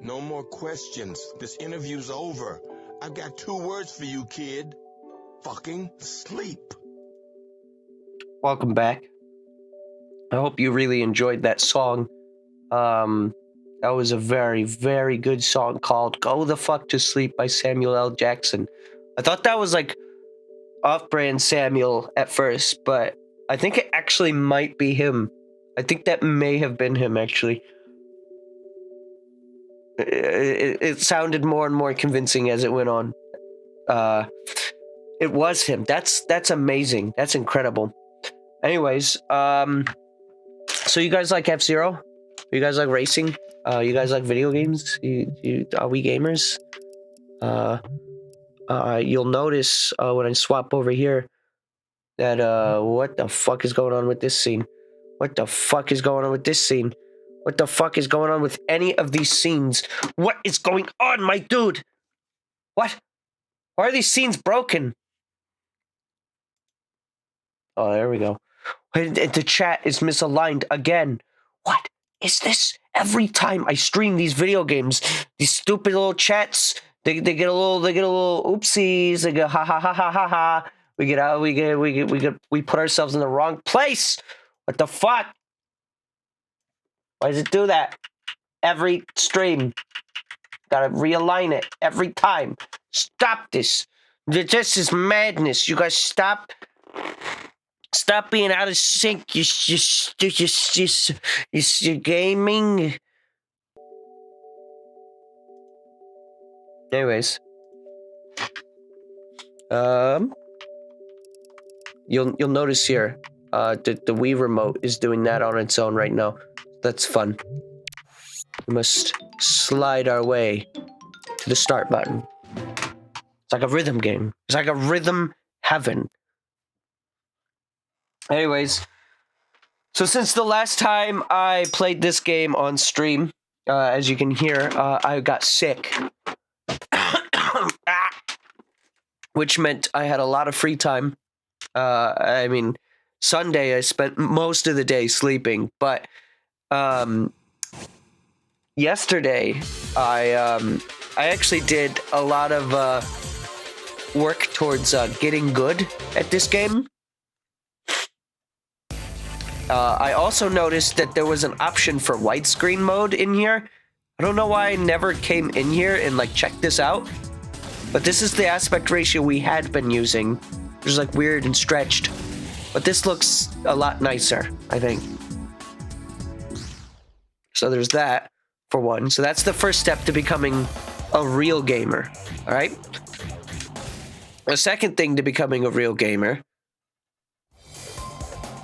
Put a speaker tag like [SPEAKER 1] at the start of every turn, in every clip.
[SPEAKER 1] No more questions. This interview's over. I've got 2 words for you, kid. Fucking sleep.
[SPEAKER 2] Welcome back. I hope you really enjoyed that song. That was a very, very good song called Go the Fuck to Sleep by Samuel L. Jackson. I thought that was like off-brand Samuel at first, but I think it actually might be him. I think that may have been him, actually. It sounded more and more convincing as it went on. It was him. That's amazing. That's incredible. Anyways, so you guys like F-Zero? You guys like racing? You guys like video games? Are we gamers? You'll notice when I swap over here that what the fuck is going on with this scene? What the fuck is going on with this scene? What the fuck is going on with any of these scenes? What is going on, my dude? What? Why are these scenes broken? Oh, there we go. The chat is misaligned again. What is this? Every time I stream these video games, these stupid little chats, they get a little oopsies. They go ha ha ha ha ha ha. We put ourselves in the wrong place. What the fuck? Why does it do that? Every stream. Gotta realign it every time. Stop this. This is madness. You guys stop. Stop being out of sync. You're gaming. Anyways. You'll notice here, the Wii remote is doing that on its own right now. That's fun. We must slide our way to the start button. It's like a rhythm game. It's like a rhythm heaven. Anyways, so since the last time I played this game on stream, as you can hear, I got sick. Which meant I had a lot of free time. I mean, Sunday I spent most of the day sleeping, but yesterday I actually did a lot of work towards getting good at this game. I also noticed that there was an option for widescreen mode in here. I don't know why I never came in here and like checked this out, but this is the aspect ratio we had been using. It was like weird and stretched, but this looks a lot nicer, I think. So there's that for one. So that's the first step to becoming a real gamer. All right. The second thing to becoming a real gamer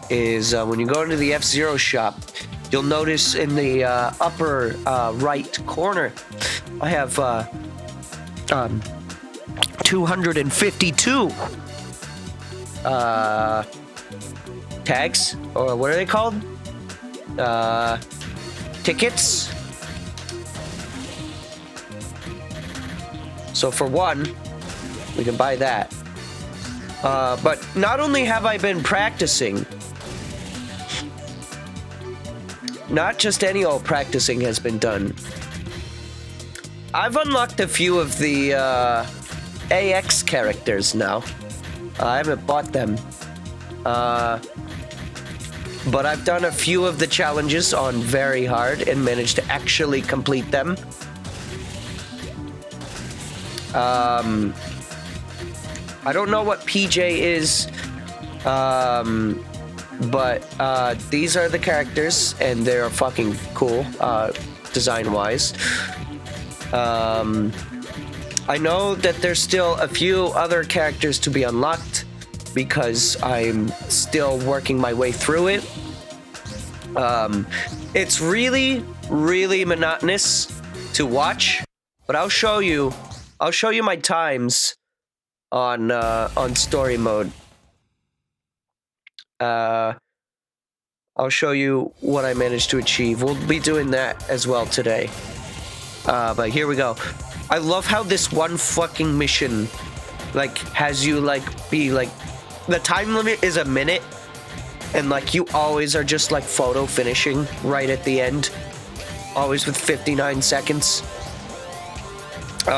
[SPEAKER 2] is when you go into the F-Zero shop, you'll notice in the upper right corner, I have 252 tags, or what are they called? Tickets. So for one, we can buy that. But not only have I been practicing, not just any old practicing has been done. I've unlocked a few of the AX characters now. I haven't bought them. But I've done a few of the challenges on very hard and managed to actually complete them. I don't know what PJ is, but these are the characters, and they're fucking cool, design-wise. I know that there's still a few other characters to be unlocked because I'm still working my way through it. It's really, really monotonous to watch, but I'll show you my times on story mode. I'll show you what I managed to achieve. We'll be doing that as well today. But here we go. I love how this one fucking mission, like, has you, like, be, like, the time limit is a minute, and, like, you always are just, like, photo finishing right at the end. Always with 59 seconds.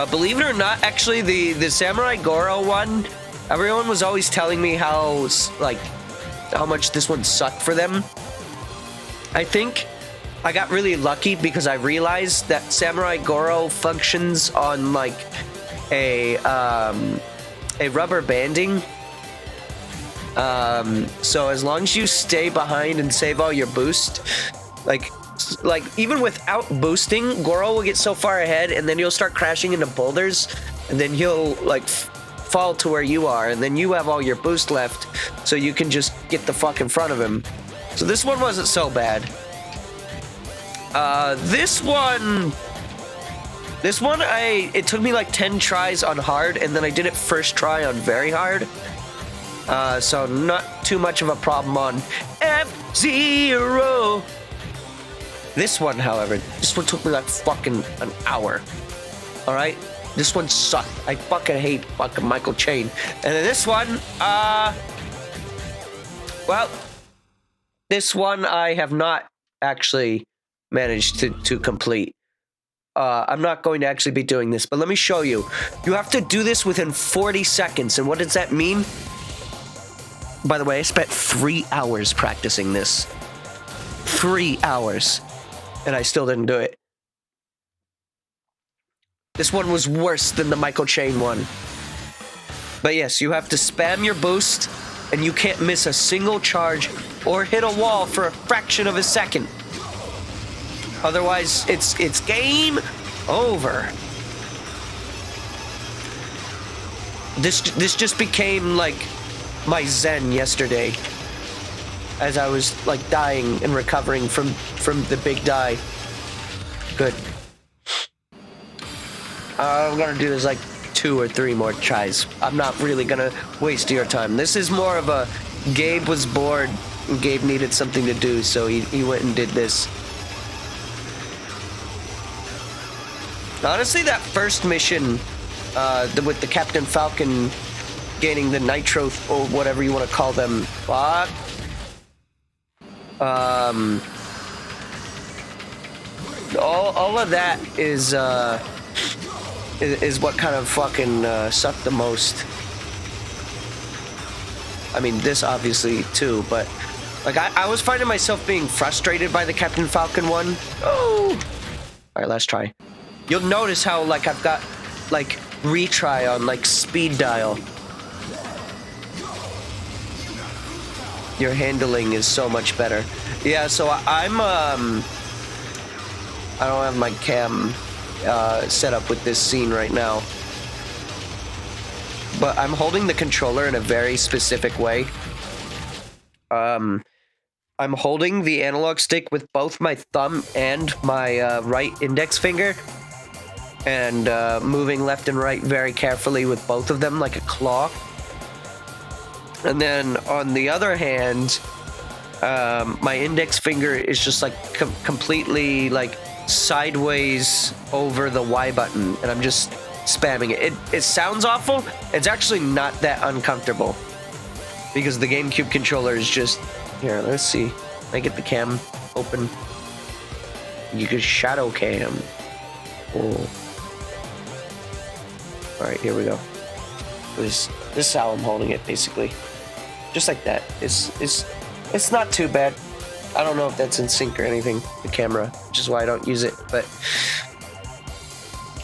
[SPEAKER 2] Believe it or not, actually, the Samurai Goro one, everyone was always telling me how much this one sucked for them. I think I got really lucky because I realized that Samurai Goro functions on like a rubber banding. So as long as you stay behind and save all your boost, like even without boosting, Goro will get so far ahead, and then you'll start crashing into boulders, and then he'll like fall to where you are, and then you have all your boost left, so you can just get the fuck in front of him. So this one wasn't so bad. This one, it took me like 10 tries on hard, and then I did it first try on very hard. So not too much of a problem on F-Zero. This one, however, this one took me like fucking an hour. Alright? This one sucked. I fucking hate fucking Michael Chain. And then this one, well, this one I have not actually managed to complete. I'm not going to actually be doing this, but let me show you. You have to do this within 40 seconds. And what does that mean? By the way, I spent 3 hours practicing this. 3 hours. And I still didn't do it. This one was worse than the Michael Chain one. But yes, you have to spam your boost, and you can't miss a single charge or hit a wall for a fraction of a second. Otherwise, it's game over. This just became like my zen yesterday, as I was like dying and recovering from the big die. Good. I'm gonna do this like 2 or 3 more tries. I'm not really gonna waste your time. This is more of a Gabe was bored. Gabe needed something to do, so he went and did this. Honestly, that first mission with the Captain Falcon gaining the nitro or whatever you want to call them, fuck. All of that is what kind of fucking sucked the most. I mean, this obviously too, but like I was finding myself being frustrated by the Captain Falcon one. Oh! All right, let's try. You'll notice how like I've got like retry on like speed dial. Your handling is so much better. Yeah, so I don't have my cam set up with this scene right now, but I'm holding the controller in a very specific way. I'm holding the analog stick with both my thumb and my right index finger, and moving left and right very carefully with both of them like a claw. And then on the other hand, my index finger is just like completely like sideways over the Y button, and I'm just spamming it. It sounds awful. It's actually not that uncomfortable because the GameCube controller is just here. Let's see. I get the cam open. You can shadow cam. Oh. All right, here we go. This is how I'm holding it, basically. Just like that. It's not too bad. I don't know if that's in sync or anything, the camera, which is why I don't use it, but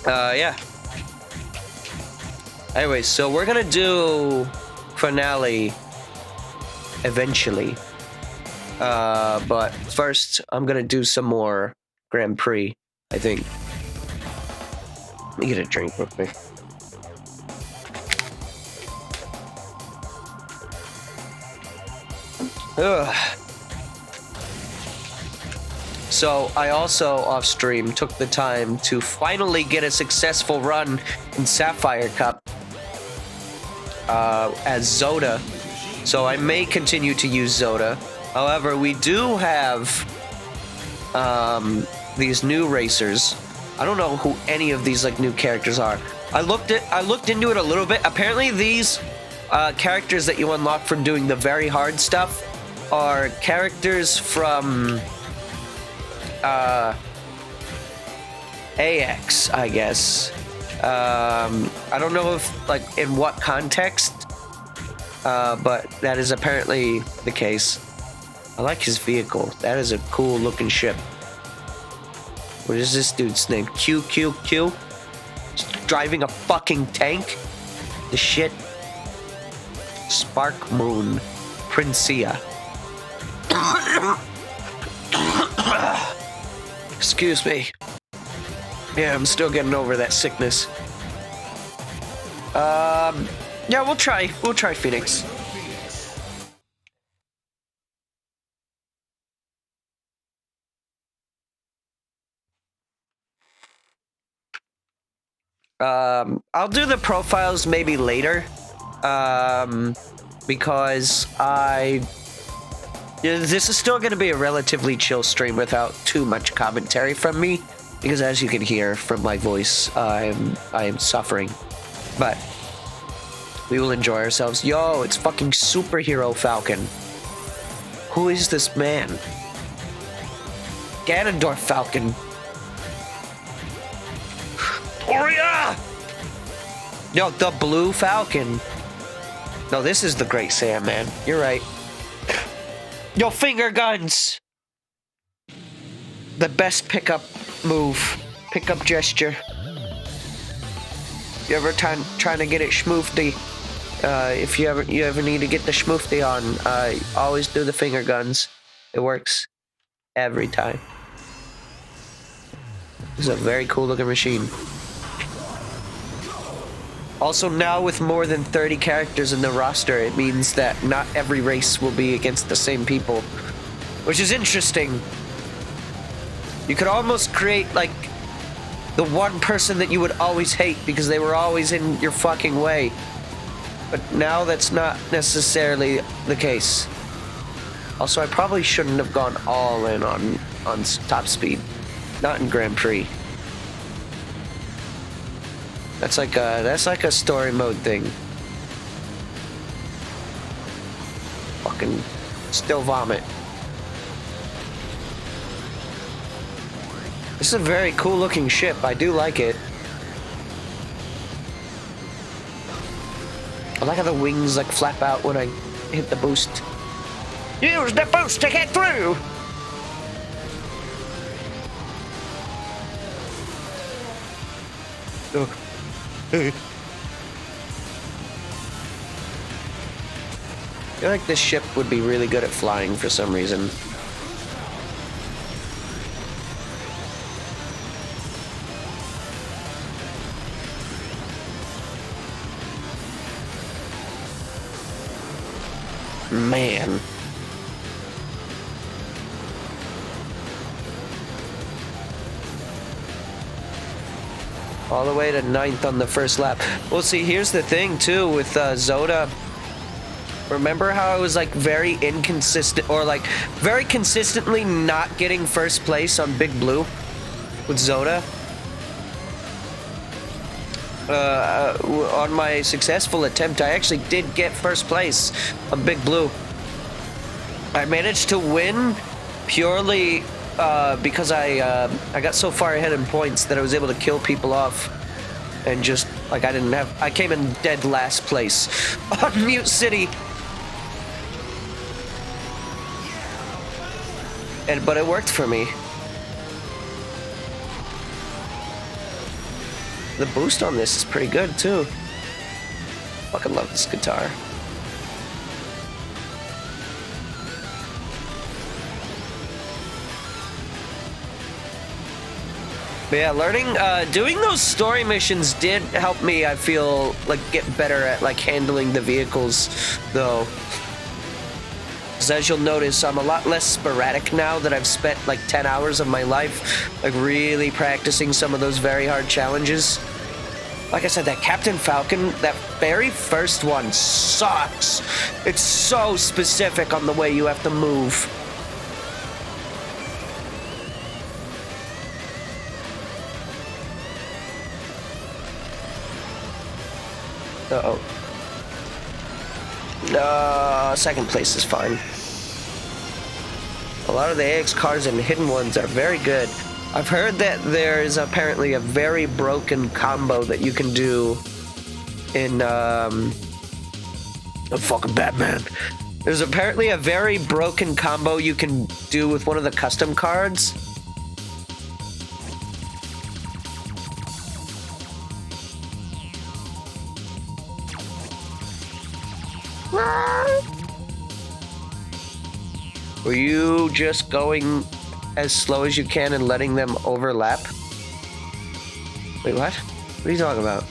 [SPEAKER 2] yeah. Anyways, so we're gonna do finale eventually. But first I'm gonna do some more Grand Prix, I think. Let me get a drink real quick. Ugh. So I also off stream took the time to finally get a successful run in Sapphire Cup as Zoda. So I may continue to use Zoda. However, we do have these new racers. I don't know who any of these like new characters are. I looked into it a little bit. Apparently these characters that you unlock from doing the very hard stuff are characters from AX, I guess. I don't know if, like, in what context, but that is apparently the case. I like his vehicle. That is a cool looking ship. What is this dude's name? QQQ? He's driving a fucking tank? The shit. Spark Moon. Princia. Excuse me. Yeah, I'm still getting over that sickness. Yeah, we'll try Phoenix. I'll do the profiles maybe later. Because this is still going to be a relatively chill stream without too much commentary from me, because as you can hear from my voice, I am suffering. But we will enjoy ourselves. Yo, it's fucking Superhero Falcon. Who is this man? Ganondorf Falcon. Gloria! Yo, the Blue Falcon. No, this is the Great Sandman. You're right. Yo, finger guns! The best pickup move. Pickup gesture. You ever trying to get it schmoofty? If you ever need to get the schmoofty on, always do the finger guns. It works. Every time. This is a very cool looking machine. Also, now with more than 30 characters in the roster, it means that not every race will be against the same people, which is interesting. You could almost create, like, the one person that you would always hate because they were always in your fucking way. But now that's not necessarily the case. Also, I probably shouldn't have gone all in on top speed. Not in Grand Prix. That's like a story mode thing. Fucking still vomit. This is a very cool looking ship. I do like it. I like how the wings like flap out when I hit the boost. Use the boost to get through! Oh. I feel like this ship would be really good at flying for some reason. Man. All the way to 9th on the first lap. Well, see, here's the thing, too, with Zoda. Remember how I was, like, very inconsistent, or, like, very consistently not getting first place on Big Blue with Zoda? On my successful attempt, I actually did get first place on Big Blue. I managed to win purely because I got so far ahead in points that I was able to kill people off, and just like I came in dead last place on Mute City, but it worked for me. The boost on this is pretty good too. Fucking love this guitar. But yeah, learning, doing those story missions did help me, I feel, like, get better at, like, handling the vehicles, though. Because as you'll notice, I'm a lot less sporadic now that I've spent, like, 10 hours of my life, like, really practicing some of those very hard challenges. Like I said, that Captain Falcon, that very first one sucks. It's so specific on the way you have to move. Uh-oh. Second place is fine. A lot of the AX cars and hidden ones are very good. I've heard that there is apparently a very broken combo that you can do in fucking Batman. There's apparently a very broken combo you can do with one of the custom cards. Were you just going as slow as you can and letting them overlap? Wait, what? What are you talking about?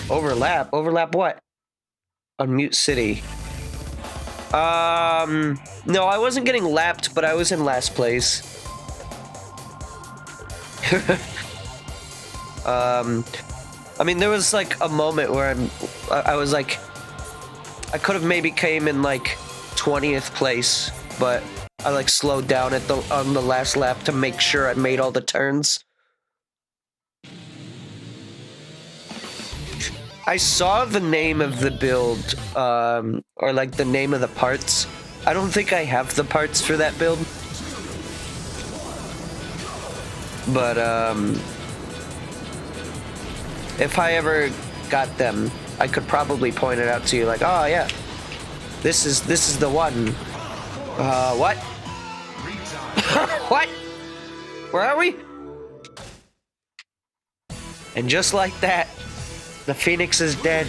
[SPEAKER 2] Overlap? Overlap what? Unmute City. No, I wasn't getting lapped, but I was in last place. I mean, there was like a moment where I was like, I could have maybe came in like 20th place, but I like slowed down on the last lap to make sure I made all the turns. I saw the name of the build, or like the name of the parts. I don't think I have the parts for that build. But, if I ever got them, I could probably point it out to you like, oh yeah, this is the one. What? What? Where are we? And just like that, the Phoenix is dead.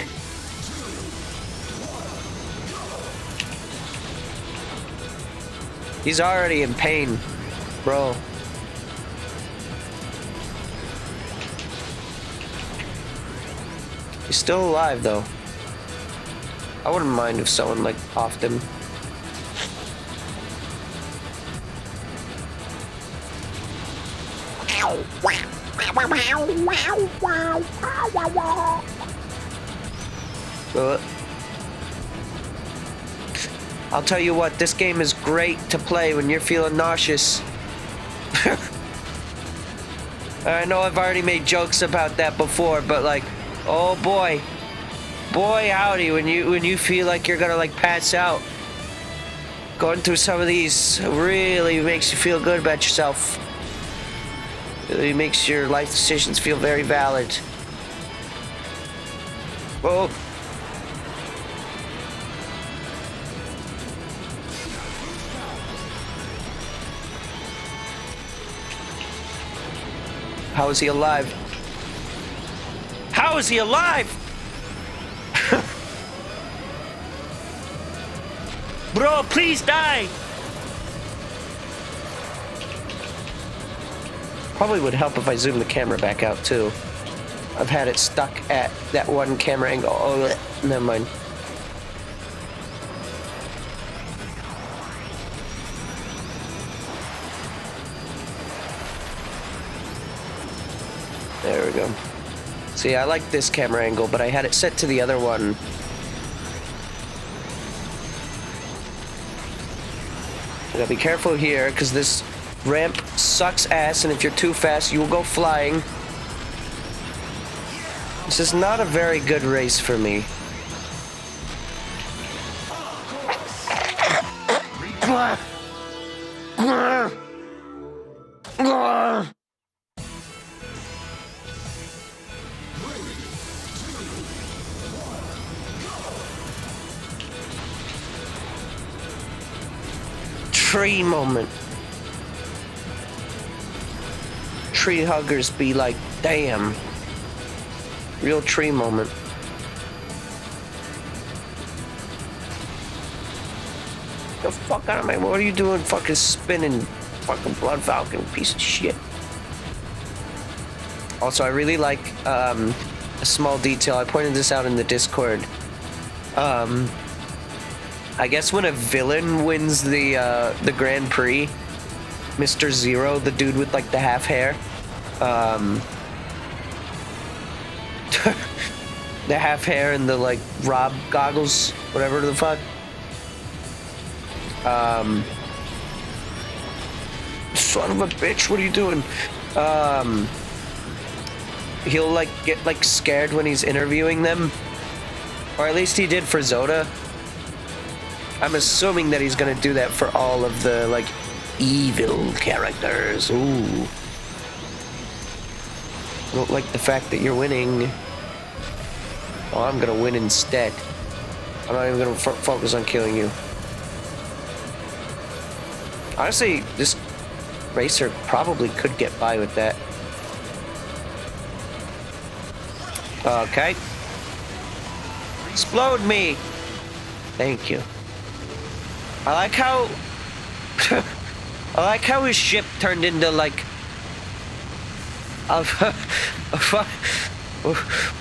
[SPEAKER 2] He's already in pain, bro. He's still alive, though. I wouldn't mind if someone, like, offed him. I'll tell you what, this game is great to play when you're feeling nauseous. I know I've already made jokes about that before, but like, oh boy, howdy, when you feel like you're gonna like pass out, going through some of these really makes you feel good about yourself. Really makes your life decisions feel very valid. Whoa. How is he alive? How is he alive? Bro, please die! Probably would help if I zoom the camera back out too. I've had it stuck at that one camera angle. Oh, never mind. There we go. See, I like this camera angle, but I had it set to the other one. I gotta be careful here, because this ramp sucks ass, and if you're too fast, you will go flying. This is not a very good race for me. Tree moment. Tree huggers be like, damn. Real tree moment. The fuck out of my, what are you doing fucking spinning, fucking Blood Falcon, piece of shit. Also, I really like a small detail. I pointed this out in the Discord. I guess when a villain wins the Grand Prix, Mr. Zero, the dude with like the half hair, the half hair and the like Rob goggles, whatever the fuck. Son of a bitch, what are you doing? He'll like get like scared when he's interviewing them, or at least he did for Zoda. I'm assuming that he's gonna do that for all of the, like, evil characters. Ooh. I don't like the fact that you're winning. Oh, I'm gonna win instead. I'm not even gonna focus on killing you. Honestly, this racer probably could get by with that. Okay. Explode me! Thank you. I like how... I like how his ship turned into, like...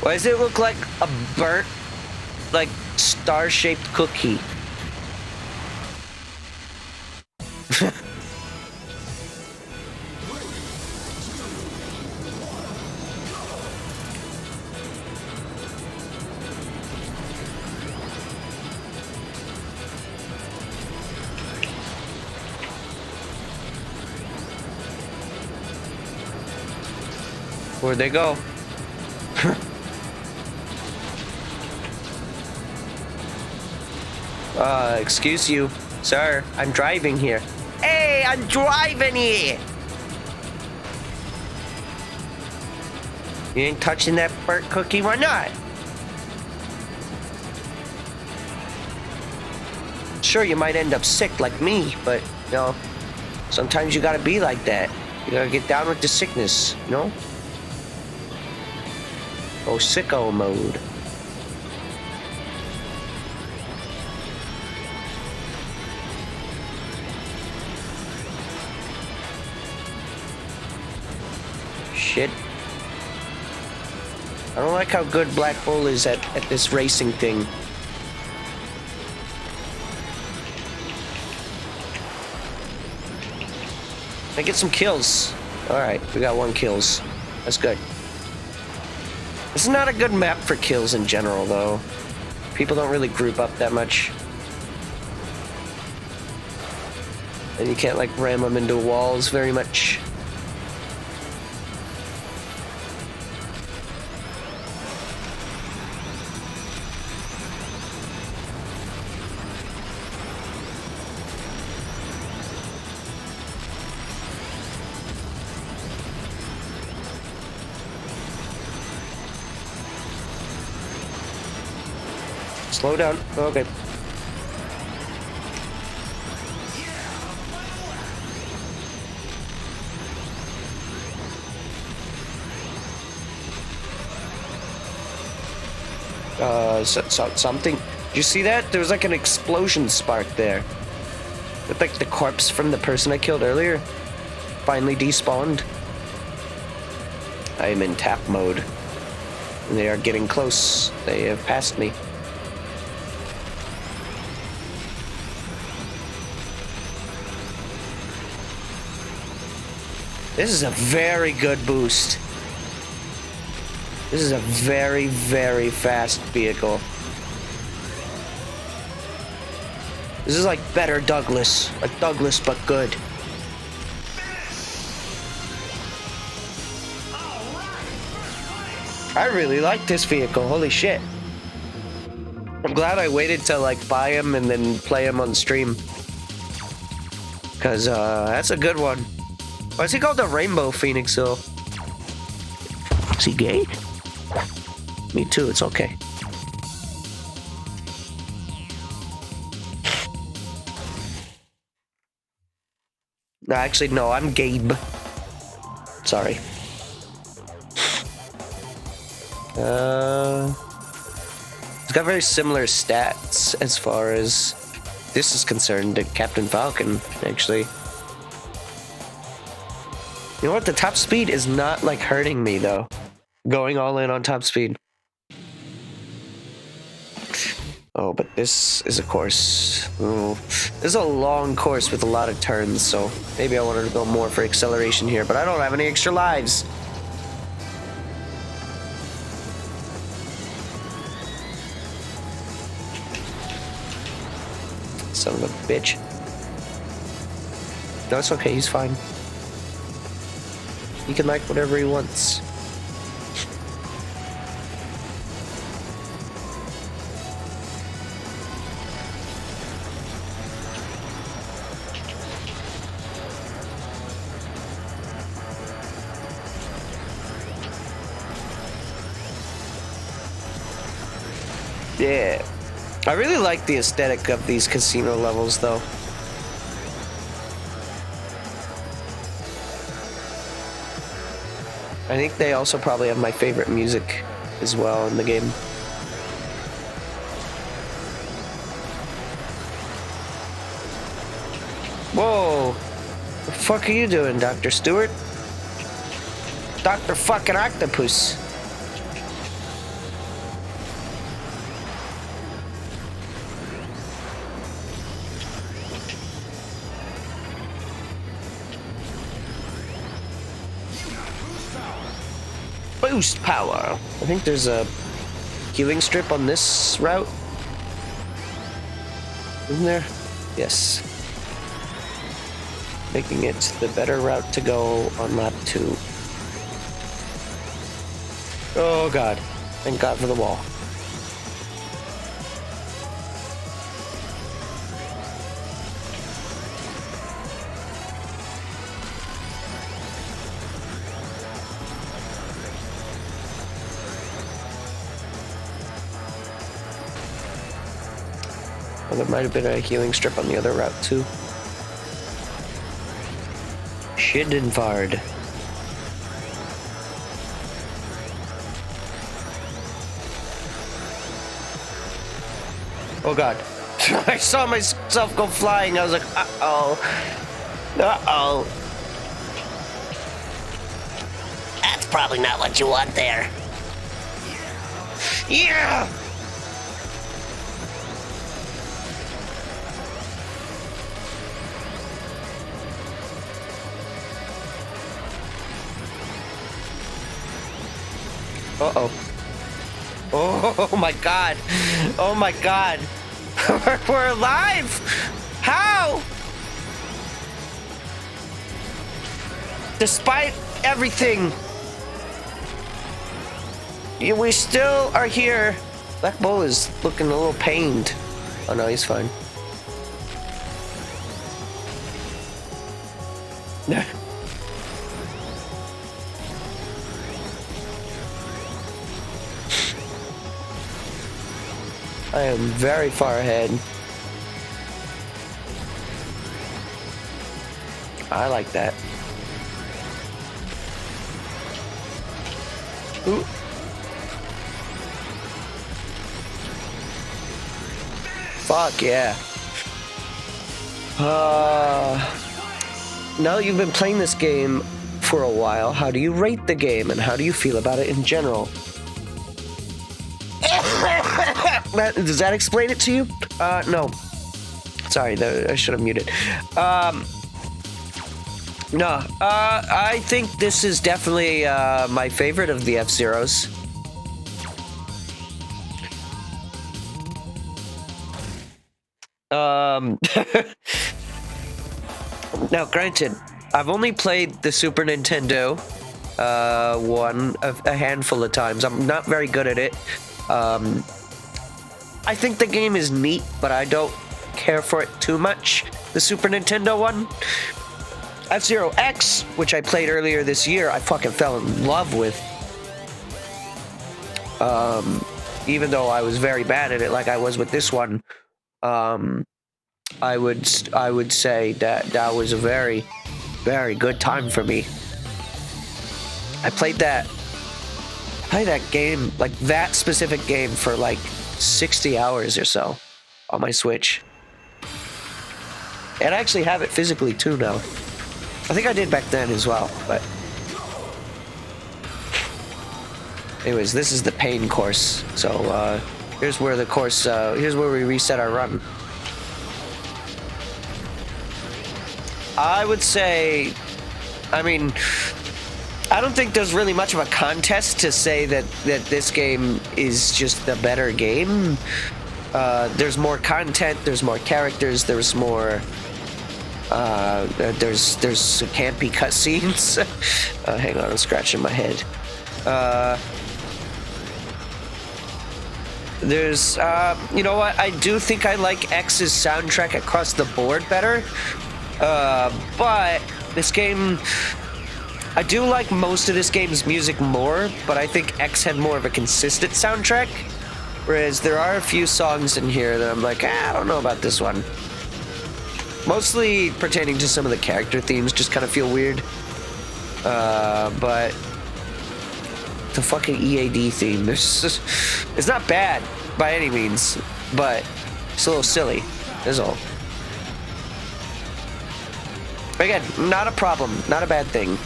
[SPEAKER 2] Why does it look like a burnt, like, star-shaped cookie? Where'd they go? Excuse you, sir. I'm driving here. Hey, I'm driving here! You ain't touching that burnt cookie, why not? Sure, you might end up sick like me, but, you know, sometimes you gotta be like that. You gotta get down with the sickness, you know? Oh, sicko mode. Shit. I don't like how good Black Bull is at this racing thing. I get some kills. Alright, we got 1 kills. That's good. It's not a good map for kills in general, though. People don't really group up that much. And you can't, like, ram them into walls very much. Slow down. Okay. Something. Did you see that? There was like an explosion spark there. Looked like the corpse from the person I killed earlier finally despawned. I am in tap mode. They are getting close. They have passed me. This is a very good boost. This is a very, very fast vehicle. This is like better Douglas. Like Douglas, but good. I really like this vehicle. Holy shit. I'm glad I waited to like buy him and then play him on stream. Cause that's a good one. Why is he called the Rainbow Phoenix though? Is he gay? Me too, it's okay. No, actually, no, I'm Gabe. Sorry. He's got very similar stats as far as this is concerned to Captain Falcon, actually. You know what? The top speed is not, like, hurting me, though. Going all in on top speed. Oh, but this is a course. Oh, this is a long course with a lot of turns, so maybe I wanted to go more for acceleration here, but I don't have any extra lives. Son of a bitch. No, it's okay, he's fine. He can like whatever he wants. Yeah. I really like the aesthetic of these casino levels, though. I think they also probably have my favorite music as well in the game. Whoa! What the fuck are you doing, Dr. Stewart? Dr. fucking Octopus. Boost power. I think there's a healing strip on this route. Isn't there? Yes. Making it the better route to go on lap 2. Oh god. Thank God for the wall. Well, there might have been a healing strip on the other route too. Schiddenfard. Oh god. I saw myself go flying. I was like, uh-oh. Uh-oh.
[SPEAKER 3] That's probably not what you want there.
[SPEAKER 2] Yeah! Uh-oh. Oh my god. Oh my god. We're alive! How? Despite everything, we still are here. Black Bull is looking a little pained. Oh no, he's fine. I am very far ahead. I like that. Ooh. Fuck yeah. Now that you've been playing this game for a while, how do you rate the game and how do you feel about it in general? Does that explain it to you? No. Sorry, I should have muted. No, I think this is definitely my favorite of the F-Zeros. Now, granted, I've only played the Super Nintendo one a handful of times. I'm not very good at it. I think the game is neat, but I don't care for it too much. The Super Nintendo one. F-Zero X, which I played earlier this year, I fucking fell in love with. Even though I was very bad at it, like I was with this one, I would say that was a very, very good time for me. I played that game, like that specific game, for like 60 hours or so on my Switch. And I actually have it physically too now. I think I did back then as well, but... Anyways, this is the pain course. So, here's where the course, here's where we reset our run. I would say, I mean, I don't think there's really much of a contest to say that this game is just the better game. There's more content, there's more characters, there's more, there's campy cutscenes. Hang on, I'm scratching my head. There's, you know what, I do think I like X's soundtrack across the board better. But this game, I do like most of this game's music more, but I think X had more of a consistent soundtrack. Whereas there are a few songs in here that I'm like, I don't know about this one. Mostly pertaining to some of the character themes just kind of feel weird. But the fucking EAD theme, it's not bad by any means, but it's a little silly, is all. Again, not a problem, not a bad thing.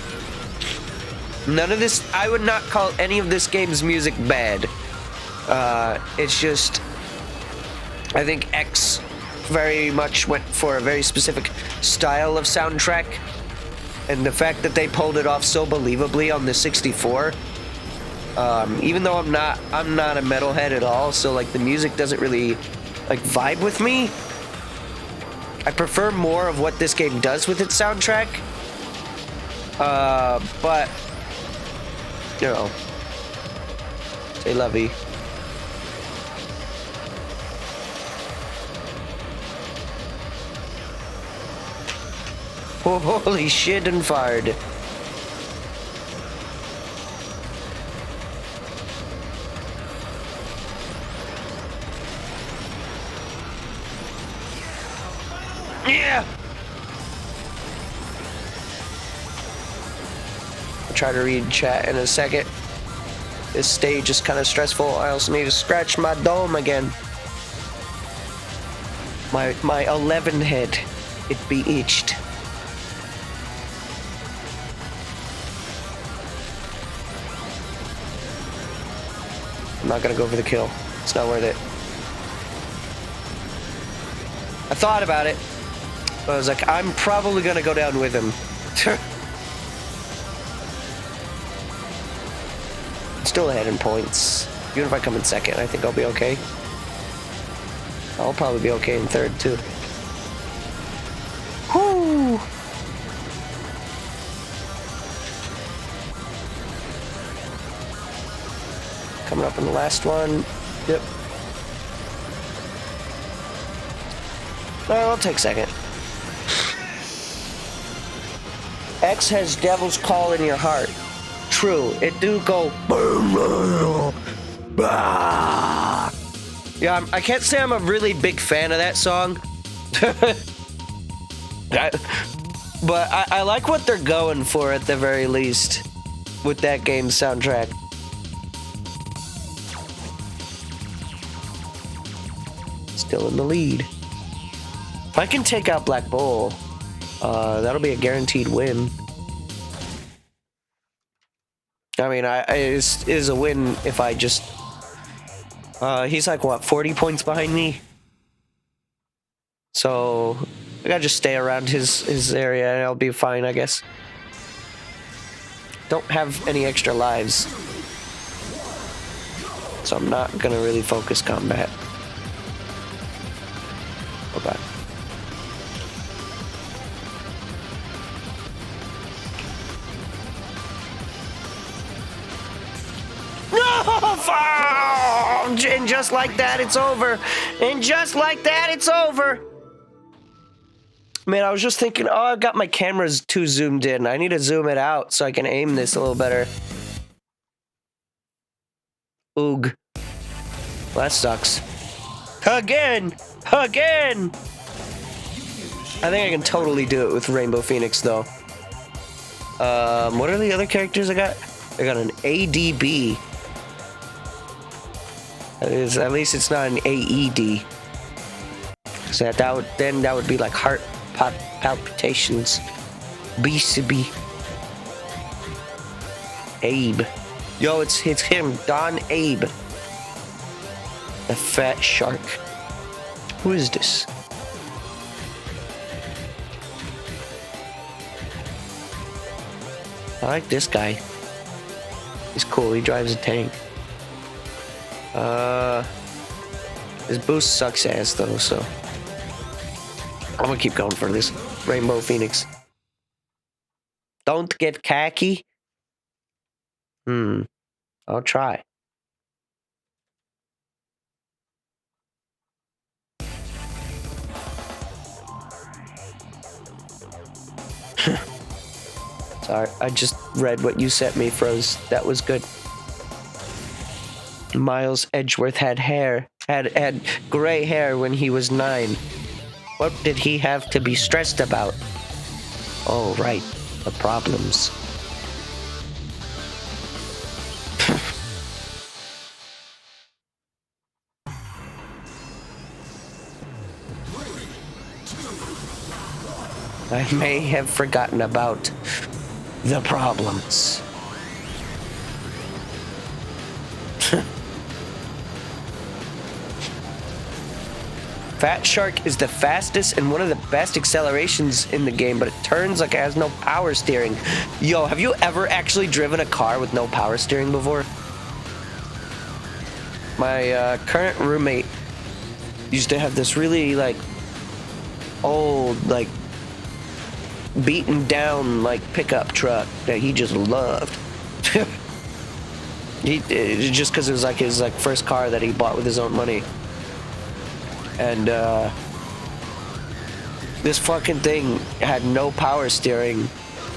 [SPEAKER 2] None of this, I would not call any of this game's music bad. It's just, I think X very much went for a very specific style of soundtrack, and the fact that they pulled it off so believably on the 64, even though I'm not a metalhead at all, so like the music doesn't really like vibe with me. I prefer more of what this game does with its soundtrack, but you know, c'est la vie. Oh, holy shit and fired. Yeah! I'll try to read chat in a second. This stage is kind of stressful. I also need to scratch my dome again. My 11 head. It be itched. I'm not gonna go for the kill. It's not worth it. I thought about it, but I was like, I'm probably gonna go down with him. Still ahead in points. Even if I come in second, I think I'll be okay. I'll probably be okay in third too. Whoo! Coming up in the last one. Yep. I'll take second. X has Devil's Call in your heart. True, it do go. Yeah, I can't say I'm a really big fan of that song. But I like what they're going for at the very least with that game's soundtrack. Still in the lead. If I can take out Black Bull, that'll be a guaranteed win. I mean, it is a win if I just... he's like, what, 40 points behind me? So, I gotta just stay around his area and I'll be fine, I guess. Don't have any extra lives. So I'm not gonna really focus combat. Okay. And just like that, it's over. And just like that, it's over. Man, I was just thinking, oh, I've got my cameras too zoomed in. I need to zoom it out so I can aim this a little better. Oog. Well, that sucks. Again! Again! I think I can totally do it with Rainbow Phoenix, though. What are the other characters I got? I got an ADB. At least it's not an AED. So that would be like heart palpitations. BCB. Abe. Yo, it's him, Don Abe. The fat shark. Who is this? I like this guy. He's cool, he drives a tank. His boost sucks ass though, so I'm gonna keep going for this Rainbow Phoenix. Don't get khaki. I'll try. Sorry, I just read what you sent me, Froze. That was good. Miles Edgeworth had gray hair when he was 9. What did he have to be stressed about? Oh, right. The problems. I may have forgotten about the problems. Fat Shark is the fastest and one of the best accelerations in the game, but it turns like it has no power steering. Yo, have you ever actually driven a car with no power steering before? My current roommate used to have this really, like, old, like, beaten down, like, pickup truck that he just loved. Just because it was, like, his, like, first car that he bought with his own money. And this fucking thing had no power steering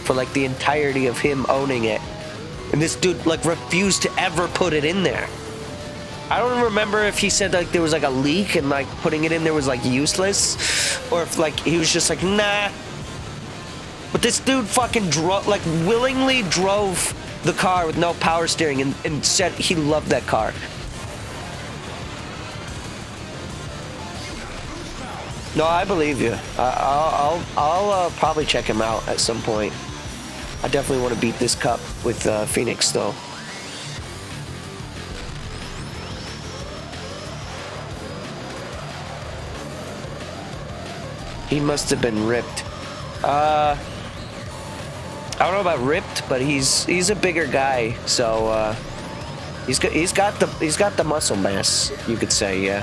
[SPEAKER 2] for like the entirety of him owning it. And this dude like refused to ever put it in there. I don't remember if he said like there was like a leak and like putting it in there was like useless, or if like he was just like nah. But this dude fucking willingly drove the car with no power steering and said he loved that car. No, I believe you. I'll probably check him out at some point. I definitely want to beat this cup with Phoenix, though. He must have been ripped. I don't know about ripped, but he's a bigger guy, so he's got the muscle mass, you could say, yeah.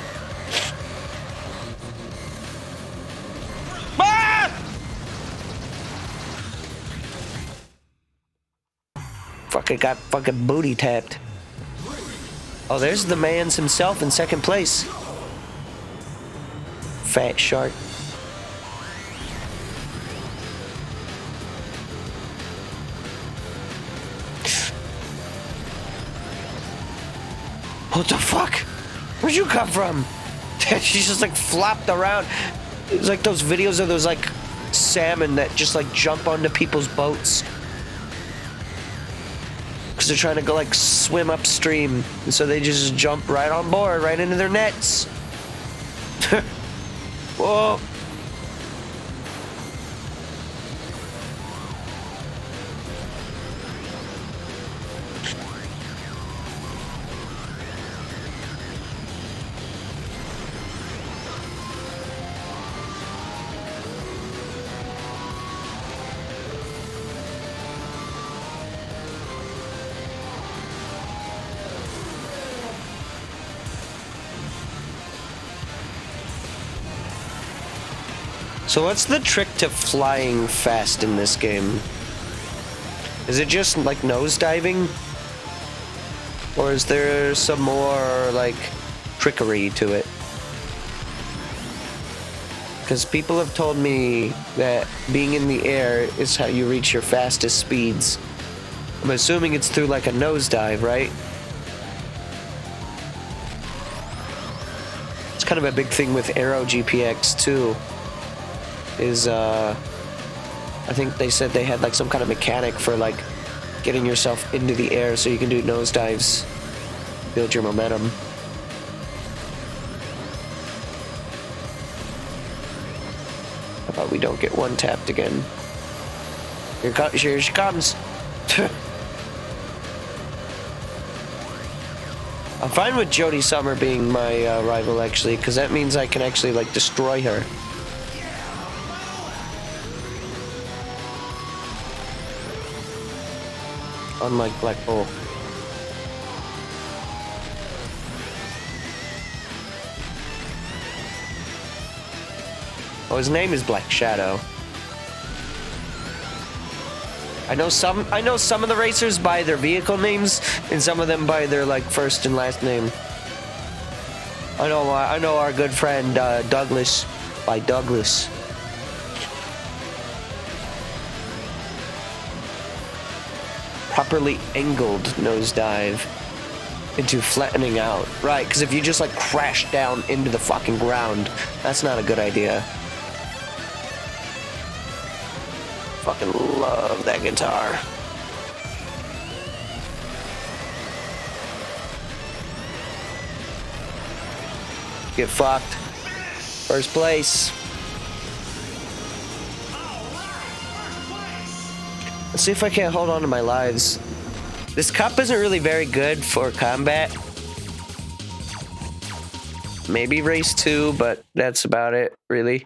[SPEAKER 2] Fuck, I got fucking booty tapped. Oh, there's the man's himself in second place. Fat Shark. What the fuck? Where'd you come from? She's just like flopped around. It's like those videos of those like salmon that just like jump onto people's boats. Because they're trying to go like swim upstream, and so they just jump right on board, right into their nets. Whoa. So what's the trick to flying fast in this game? Is it just like nose diving? Or is there some more like trickery to it? Because people have told me that being in the air is how you reach your fastest speeds. I'm assuming it's through like a nosedive, right? It's kind of a big thing with Aero GPX too. Is I think they said they had like some kind of mechanic for like getting yourself into the air so you can do nosedives, build your momentum. How about we don't get one tapped again? Here she comes. I'm fine with Jodie Summer being my rival actually, because that means I can actually like destroy her. Unlike Black Bull. Oh, his name is Black Shadow. I know some of the racers by their vehicle names, and some of them by their like first and last name. I know our good friend Douglas by Douglas. Properly angled nosedive. into flattening out. Right, because if you just like crash down into the fucking ground, that's not a good idea. Fucking love that guitar. Get fucked. First place. Let's see if I can't hold on to my lives. This cup isn't really very good for combat. Maybe race 2, but that's about it, really.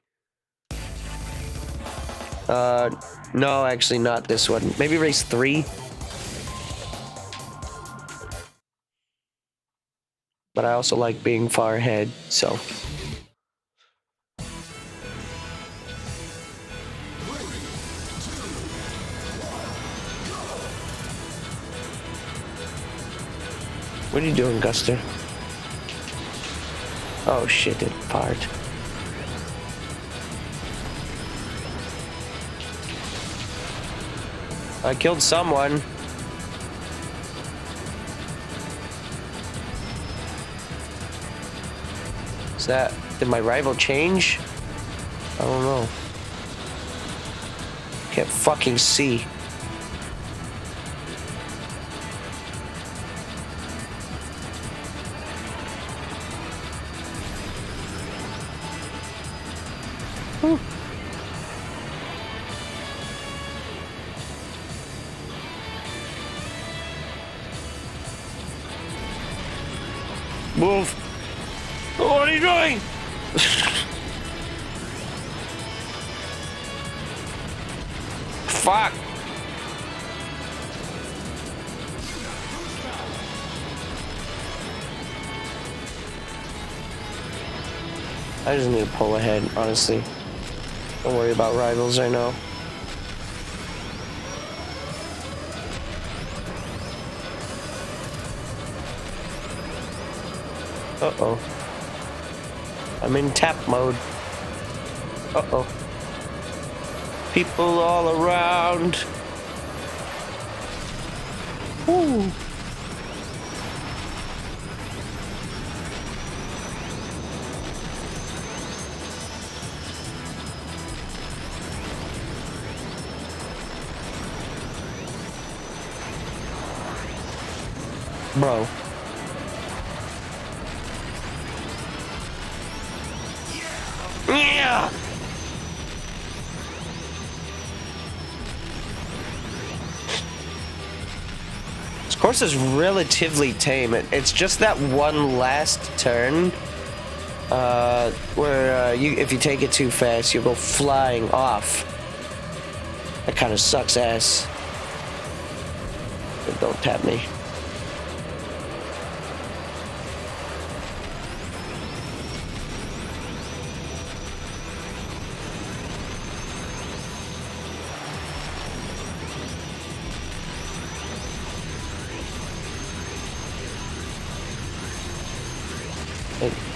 [SPEAKER 2] No, actually not this one. Maybe race 3. But I also like being far ahead, so. What are you doing, Guster? Oh shit, it fired. I killed someone. Is that... Did my rival change? I don't know. Can't fucking see. Whew. Move! What are you doing? Fuck! I just need to pull ahead, honestly. Don't worry about rivals, I know. Uh-oh. I'm in tap mode. Uh-oh. People all around. Woo. Bro. Yeah. This course is relatively tame. It's just that one last turn where if you take it too fast, you'll go flying off. That kind of sucks ass. But don't tap me.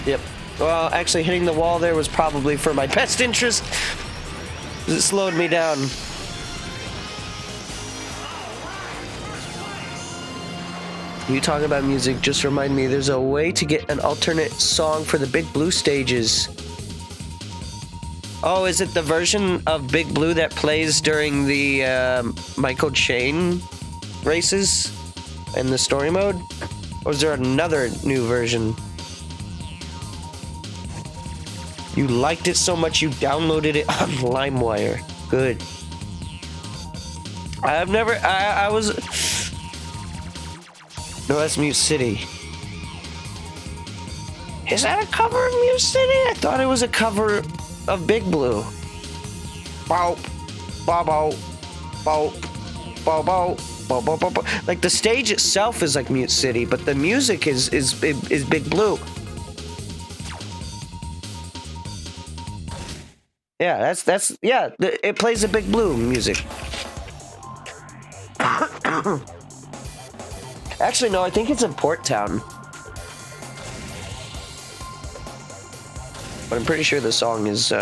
[SPEAKER 2] Yep. Well, actually hitting the wall there was probably for my best interest. It slowed me down. You talking about music just remind me there's a way to get an alternate song for the Big Blue stages. Oh, is it the version of Big Blue that plays during the Michael Chain races in the story mode? Or is there another new version? You liked it so much you downloaded it on LimeWire. Good. I've never... I was... No, that's Mute City. Is that a cover of Mute City? I thought it was a cover of Big Blue. Bow, bow, bow, bow, bow, bow, bow, bow, bow, bow. Like the stage itself is like Mute City, but the music is Big Blue. Yeah, that's yeah. It plays the Big Blue music. Actually, no, I think it's in Port Town. But I'm pretty sure the song is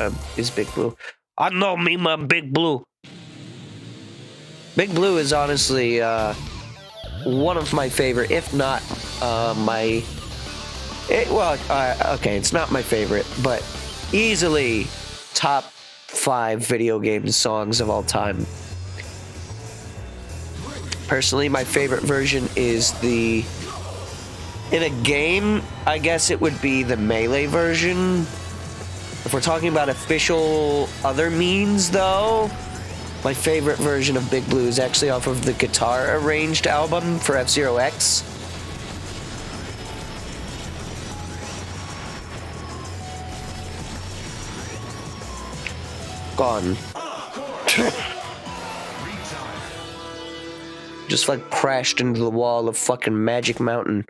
[SPEAKER 2] Big Blue. I know me, my Big Blue. Big Blue is honestly one of my favorite, if not okay, it's not my favorite, but easily top 5 video game songs of all time. Personally, my favorite version is in a game, I guess it would be the Melee version. If we're talking about official other means, though, my favorite version of Big Blue is actually off of the Guitar Arranged album for F-Zero X. Gone. Just like crashed into the wall of fucking Magic Mountain.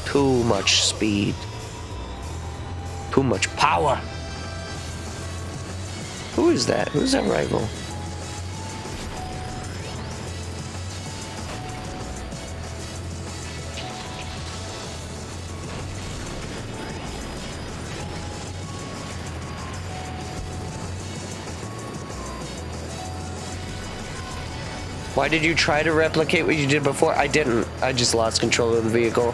[SPEAKER 2] Too much speed. Too much power. Who is that? Who's that rival? Why did you try to replicate what you did before? I didn't. I just lost control of the vehicle.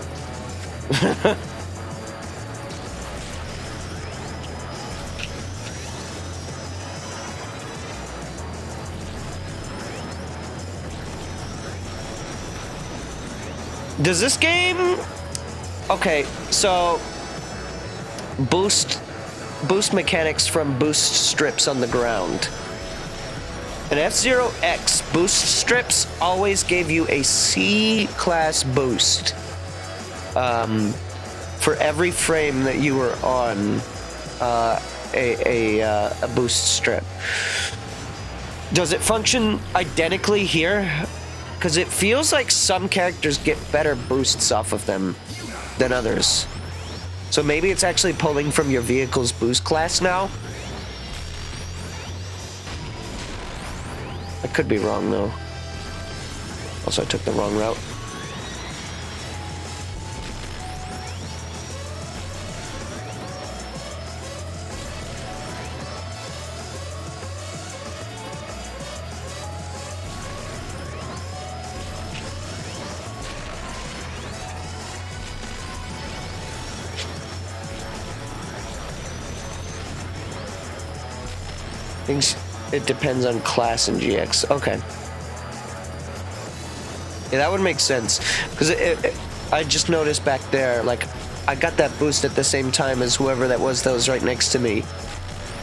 [SPEAKER 2] Does this game... Okay, so... Boost mechanics from boost strips on the ground. In F-Zero X, boost strips always gave you a C-class boost. For every frame that you were on a boost strip. Does it function identically here? Because it feels like some characters get better boosts off of them than others. So maybe it's actually pulling from your vehicle's boost class now? I could be wrong, though. Also, I took the wrong route. It depends on class in GX. Okay. Yeah, that would make sense. Because I just noticed back there, like, I got that boost at the same time as whoever that was right next to me.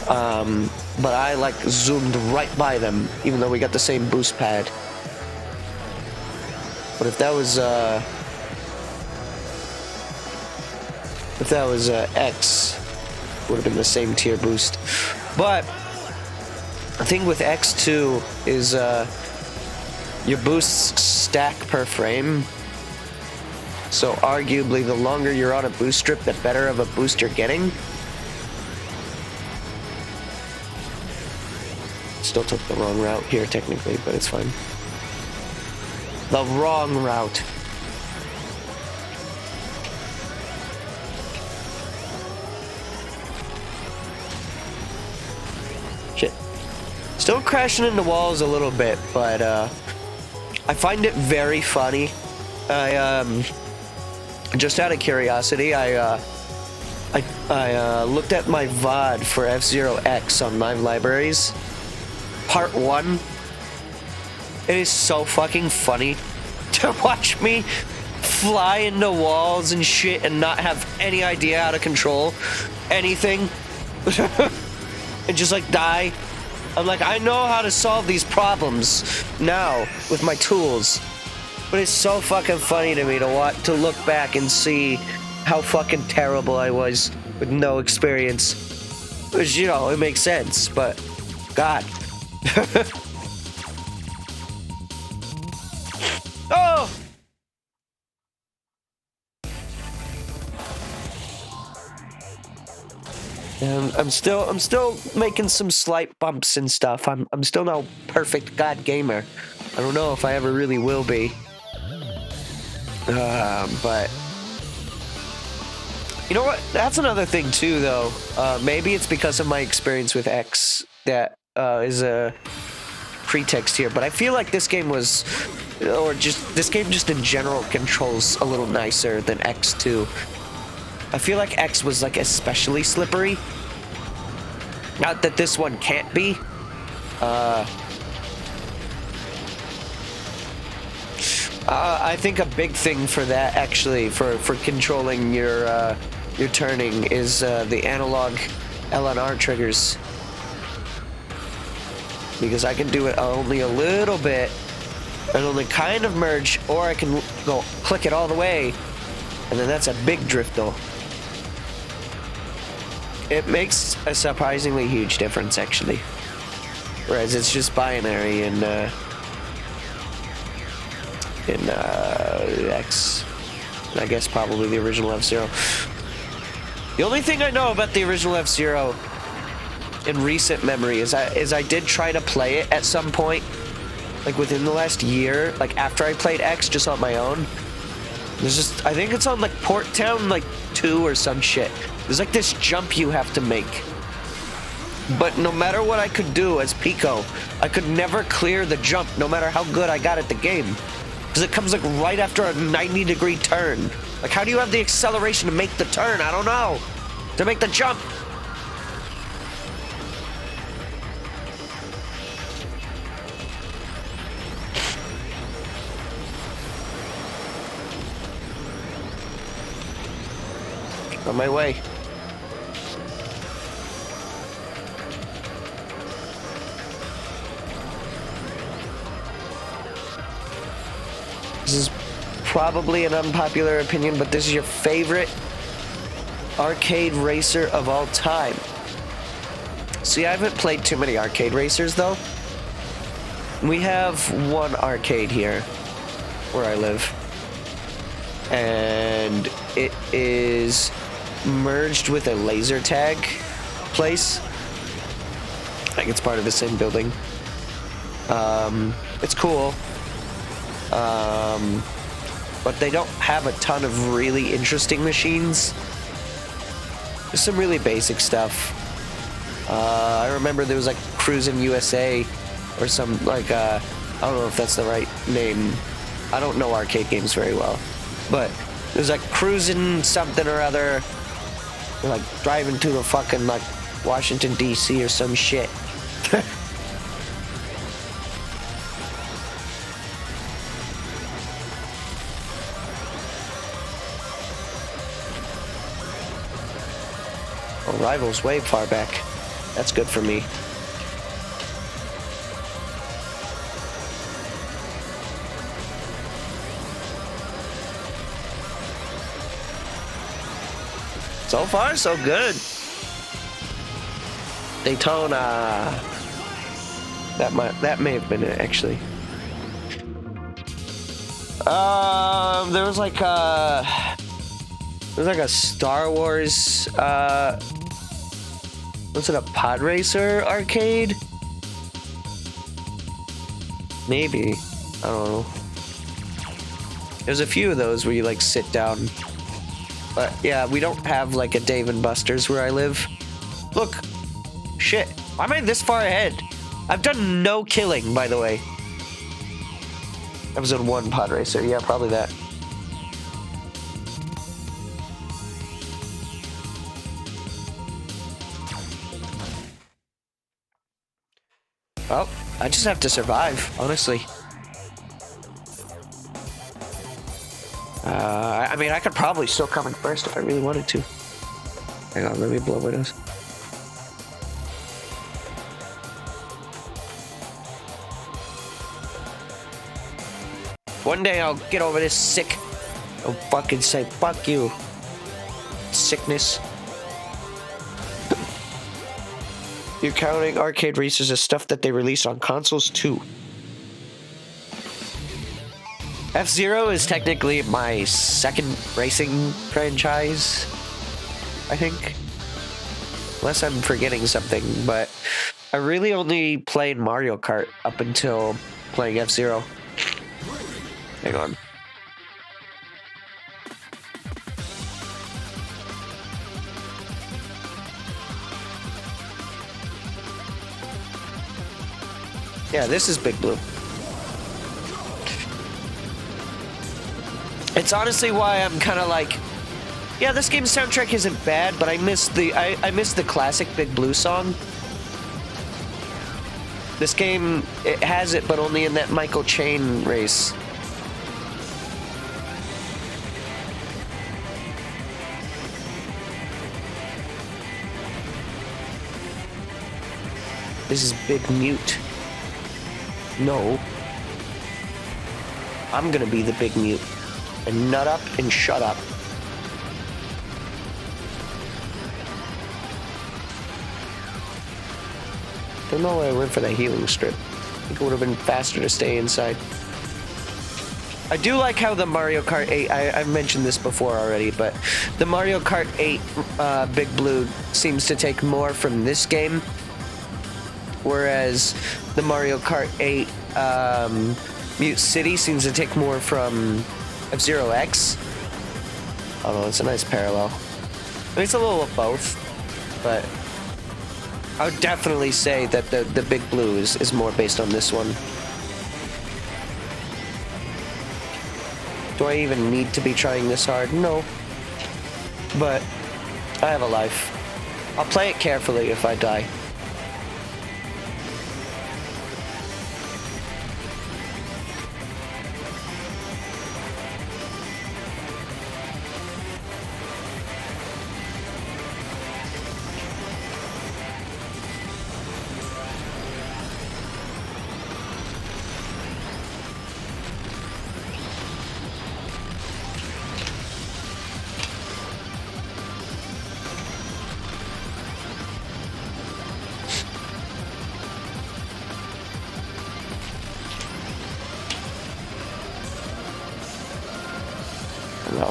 [SPEAKER 2] But I, like, zoomed right by them, even though we got the same boost pad. But if that was, X, it would have been the same tier boost. But the thing with X2 is your boosts stack per frame. So arguably, the longer you're on a boost strip, the better of a boost you're getting. Still took the wrong route here, technically, but it's fine. The wrong route. Shit. Still crashing into walls a little bit, but I find it very funny. Just out of curiosity, I looked at my VOD for F-Zero X on Live Libraries. Part 1. It is so fucking funny to watch me fly into walls and shit and not have any idea how to control anything. And just like die. I'm like, I know how to solve these problems now with my tools. But it's so fucking funny to me to look back and see how fucking terrible I was with no experience. Which, you know, it makes sense, but God. Oh! And I'm still making some slight bumps and stuff. I'm still no perfect god gamer. I don't know if I ever really will be. But you know what? That's another thing too, though. Maybe it's because of my experience with X that is a pretext here, but I feel like this game was, or just this game just in general controls a little nicer than X2. I feel like X was like especially slippery. Not that this one can't be. I think a big thing for that, actually, for controlling your turning is the analog LNR triggers. Because I can do it only a little bit and only kind of merge, or I can go click it all the way, and then that's a big drift though. It makes a surprisingly huge difference, actually. Whereas it's just binary in X. I guess probably the original F-Zero. The only thing I know about the original F-Zero in recent memory is I did try to play it at some point, like within the last year, like after I played X just on my own. There's just, I think it's on like Port Town like 2 or some shit. There's like this jump you have to make. But no matter what I could do as Pico, I could never clear the jump no matter how good I got at the game. Because it comes like right after a 90-degree turn. Like, how do you have the acceleration to make the turn? I don't know. To make the jump. On my way. This is probably an unpopular opinion, but this is your favorite arcade racer of all time. See, I haven't played too many arcade racers, though. We have one arcade here where I live. And it is merged with a laser tag place. I think it's part of the same building. It's cool. But they don't have a ton of really interesting machines. There's some really basic stuff. I remember there was like Cruisin' USA or some like, I don't know if that's the right name. I don't know arcade games very well. But there's like Cruisin' something or other. We're like driving to the fucking like Washington DC or some shit. Oh, Rival's way far back. That's good for me. So far, so good. Daytona. That may have been it, actually. There was like a Star Wars. Was it a Pod Racer arcade? Maybe. I don't know. There's a few of those where you like sit down. But yeah, we don't have like a Dave and Buster's where I live. Look, shit, why am I this far ahead? I've done no killing, by the way. Episode 1 Pod Racer, yeah, probably that. Well, I just have to survive, honestly. I mean, I could probably still come in first if I really wanted to. Hang on, let me blow my nose. One day I'll get over this sick. I'll fucking say, fuck you. Sickness. You're counting arcade racers as stuff that they released on consoles too. F-Zero is technically my second racing franchise, I think. Unless I'm forgetting something, but I really only played Mario Kart up until playing F-Zero. Hang on. Yeah, this is Big Blue. It's honestly why I'm kind of like, yeah, this game's soundtrack isn't bad, but I miss the classic Big Blue song. This game, it has it, but only in that Michael Chain race. This is Big Mute. No. I'm gonna be the Big Mute. And nut up and shut up. Don't know why I went for that healing strip. I think it would have been faster to stay inside. I do like how the Mario Kart 8, I've mentioned this before already, but the Mario Kart 8 Big Blue seems to take more from this game, whereas the Mario Kart 8 Mute City seems to take more from F-Zero X. I don't know, it's a nice parallel. I mean, it's a little of both, but I would definitely say that the Big Blue is more based on this one. Do I even need to be trying this hard? No. But I have a life. I'll play it carefully if I die.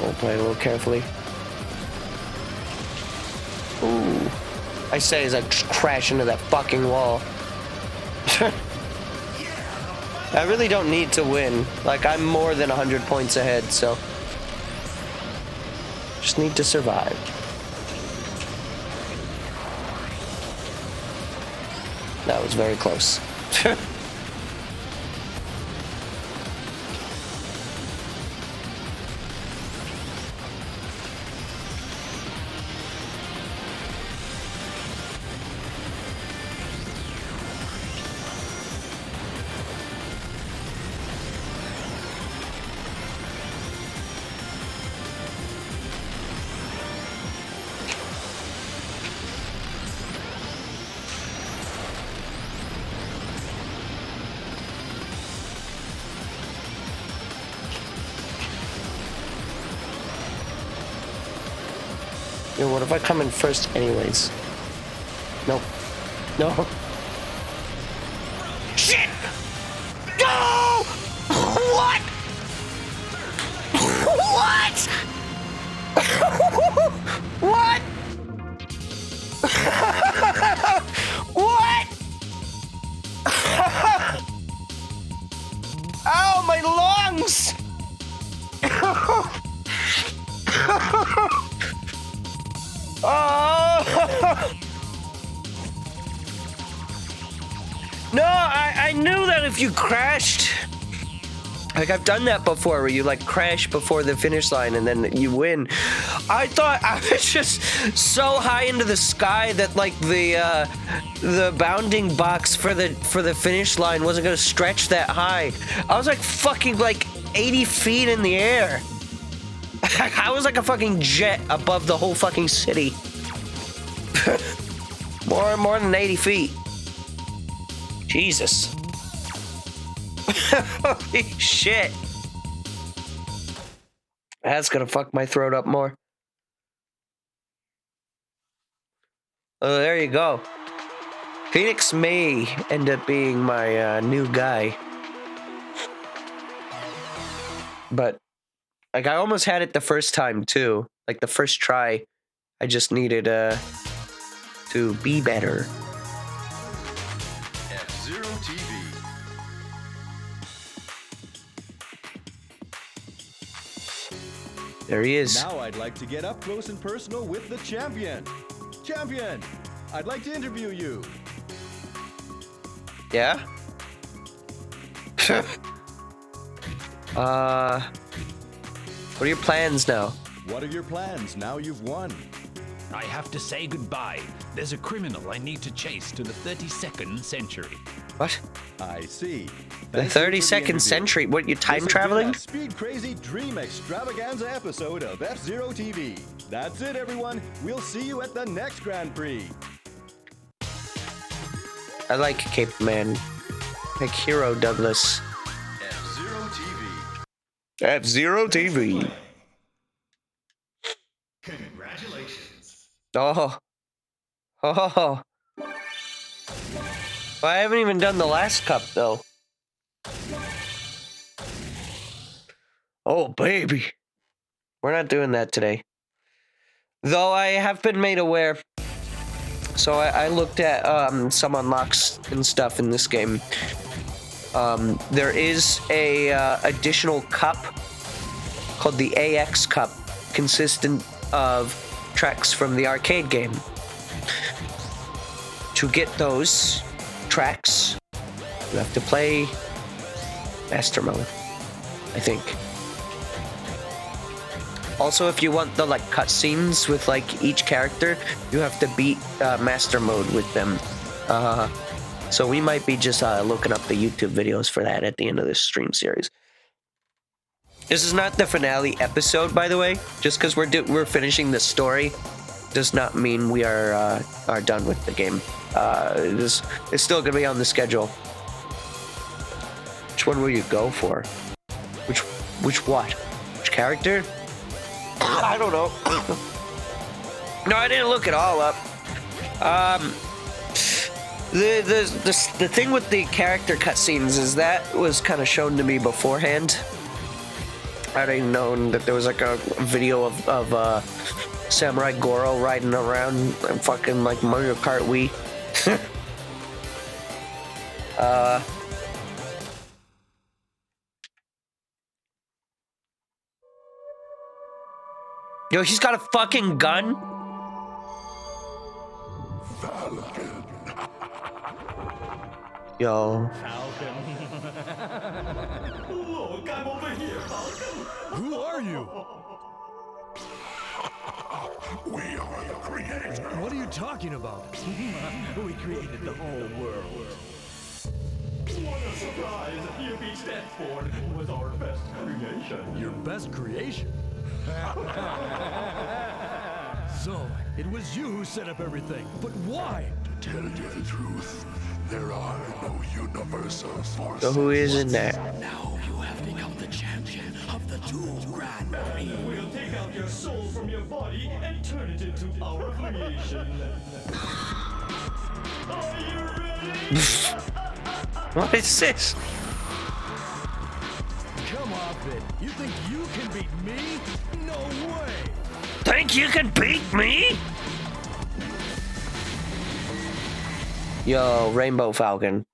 [SPEAKER 2] We'll play it a little carefully. Ooh. I say as I crash into that fucking wall. I really don't need to win. Like, I'm more than 100 points ahead, so just need to survive. That was very close. Yo, what if I come in first anyways? Nope. No. Shit! No! What? What? What? What? Ow, my lungs! Oh! No, I knew that if you crashed, like I've done that before, where you like crash before the finish line and then you win. I thought I was just so high into the sky that like the bounding box for the finish line wasn't gonna stretch that high. I was like fucking like 80 feet in the air. I was like a fucking jet above the whole fucking city. more than 80 feet. Jesus. Holy shit. That's gonna fuck my throat up more. Oh, there you go. Phoenix may end up being my new guy. But like I almost had it the first time too. Like the first try, I just needed to be better.
[SPEAKER 4] F-Zero TV.
[SPEAKER 2] There he is.
[SPEAKER 4] Now I'd like to get up close and personal with the champion. Champion, I'd like to interview you.
[SPEAKER 2] Yeah? What are your plans now?
[SPEAKER 4] What are your plans now you've won?
[SPEAKER 5] I have to say goodbye. There's a criminal I need to chase to the 32nd century.
[SPEAKER 2] What?
[SPEAKER 4] I see.
[SPEAKER 2] The 32nd century? What, you time traveling?
[SPEAKER 4] Speed Crazy Dream Extravaganza episode of F-Zero TV. That's it, everyone. We'll see you at the next Grand Prix.
[SPEAKER 2] I like Cape Man. Like Hero Douglas.
[SPEAKER 4] F-Zero TV.
[SPEAKER 2] F-Zero TV.
[SPEAKER 6] Congratulations.
[SPEAKER 2] Oh. Oh. Well, I haven't even done the last cup, though. Oh, baby. We're not doing that today. Though I have been made aware. So I looked at some unlocks and stuff in this game. There is a additional cup called the AX Cup, consistent of tracks from the arcade game. To get those tracks, you have to play Master Mode, I think. Also, if you want the like cutscenes with like each character, you have to beat Master Mode with them. So we might be just looking up the YouTube videos for that at the end of this stream series. This is not the finale episode, by the way. Just because we're finishing the story does not mean we are done with the game. It's still gonna be on the schedule. Which one will you go for? Which what? Which character? I don't know. No, I didn't look it all up. The thing with the character cutscenes is that was kind of shown to me beforehand. I didn't know that there was like a video of Samurai Goro riding around and fucking like Mario Kart Wii. Yo, he's got a fucking gun? Yo.
[SPEAKER 6] Look, I'm over here, Falcon.
[SPEAKER 4] Who are you?
[SPEAKER 6] We are the creators.
[SPEAKER 4] What are you talking about?
[SPEAKER 6] We created the whole world. What a surprise! You beat Deathborn was our best creation.
[SPEAKER 4] Your best creation? So, it was you who set up everything. But why?
[SPEAKER 6] To tell you the truth, there are no universal forces.
[SPEAKER 2] So who is in that?
[SPEAKER 6] Now you have become the champion of the two Grand Prix. We'll take out your soul from your body and turn it into our creation. Are you ready?
[SPEAKER 2] What is this?
[SPEAKER 4] Come off it. You think you can beat me? No way!
[SPEAKER 2] Think you can beat me? Yo, Rainbow Falcon.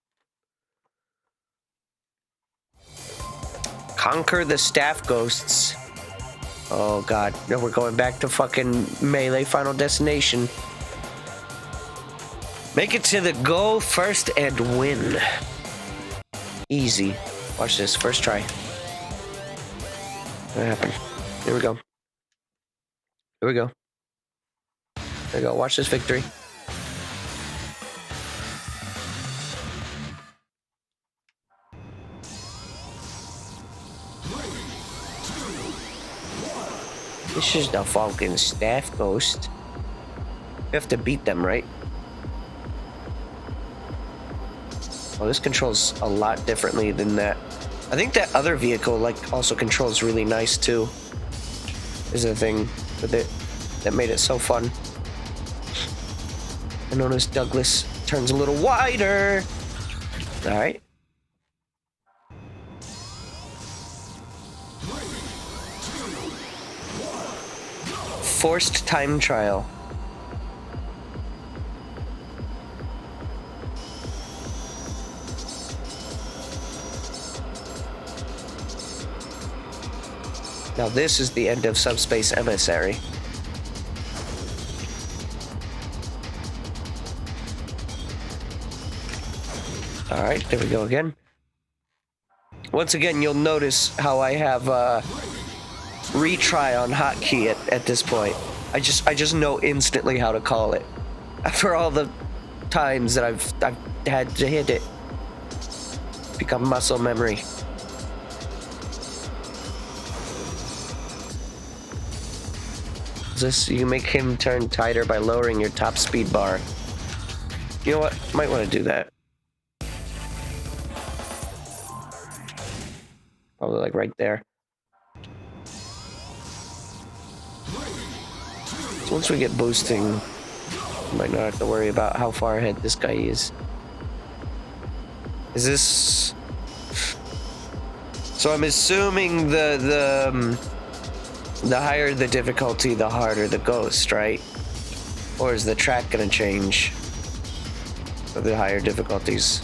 [SPEAKER 2] Conquer the staff ghosts. Oh god, no, we're going back to fucking Melee Final Destination. Make it to the goal first and win. Easy. Watch this, first try. What happened? Here we go. Here we go. There we go, watch this victory. This is the Falcon Staff Ghost. You have to beat them, right? Oh, this controls a lot differently than that. I think that other vehicle, like, also controls really nice, too. Is a thing with it that made it so fun. I noticed Douglas turns a little wider. Alright. Forced time trial. Now this is the end of Subspace Emissary. Alright, there we go again. Once again, you'll notice how I have retry on hotkey at this point. I just know instantly how to call it. For all the times that I've had to hit it. Become muscle memory. This, you make him turn tighter by lowering your top speed bar. You know what? Might want to do that. Probably like right there. So once we get boosting, we might not have to worry about how far ahead this guy is. Is this... So I'm assuming the higher the difficulty, the harder the ghost, right? Or is the track gonna change for the higher difficulties?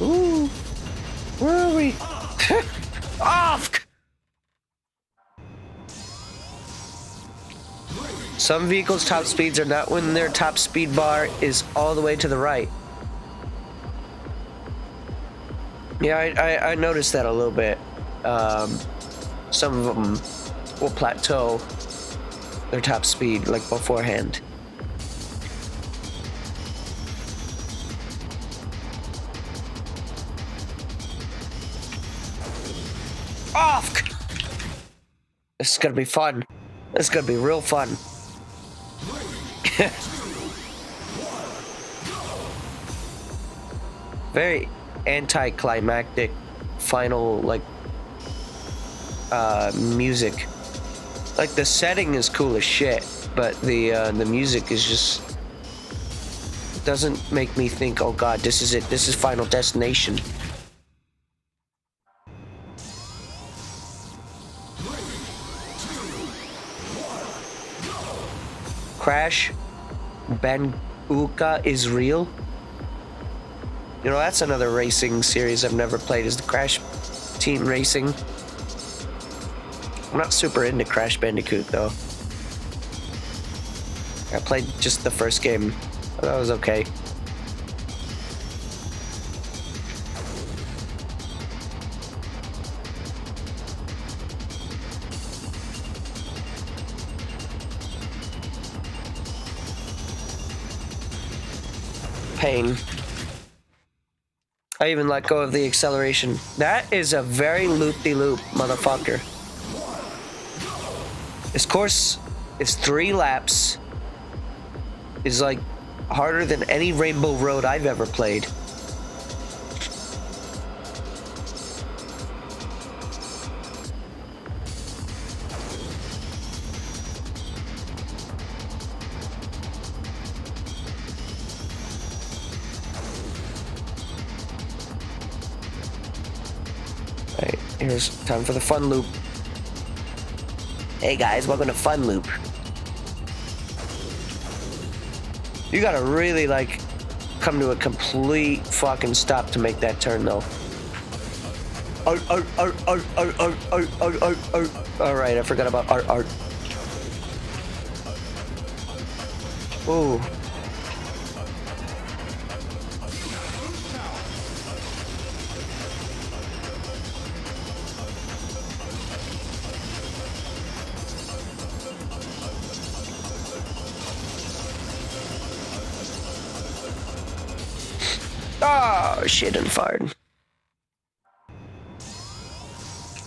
[SPEAKER 2] Ooh, where are we? Off! Some vehicles' top speeds are not when their top speed bar is all the way to the right. Yeah, I noticed that a little bit. Some of them will plateau their top speed like beforehand. Off! This is gonna be fun. This is gonna be real fun. Very anticlimactic final like music. Like the setting is cool as shit, but the music is just doesn't make me think, oh god, this is it, this is Final Destination. Crash Bandicoot is real. You know, that's another racing series I've never played, is the Crash Team Racing. I'm not super into Crash Bandicoot though. I played just the first game. That was okay. Pain. I even let go of the acceleration. That is a very loop-de-loop, motherfucker. This course is 3 laps. Is like harder than any Rainbow Road I've ever played. Alright, here's time for the fun loop. Hey guys, welcome to Fun Loop. You gotta really, like, come to a complete fucking stop to make that turn, though. Alright, I forgot about art. Ooh. Oh, shit, and fired.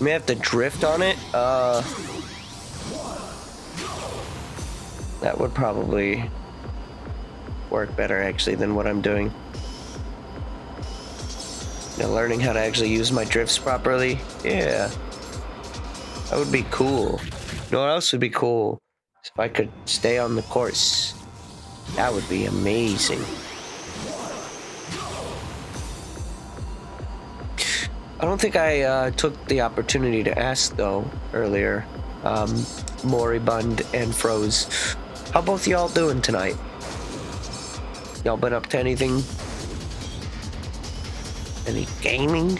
[SPEAKER 2] May have to drift on it. That would probably work better, actually, than what I'm doing. Now, learning how to actually use my drifts properly. Yeah. That would be cool. You know what else would be cool? If I could stay on the course. That would be amazing. I don't think I took the opportunity to ask, though, earlier. Moribund and Froze. How both y'all doing tonight? Y'all been up to anything? Any gaming?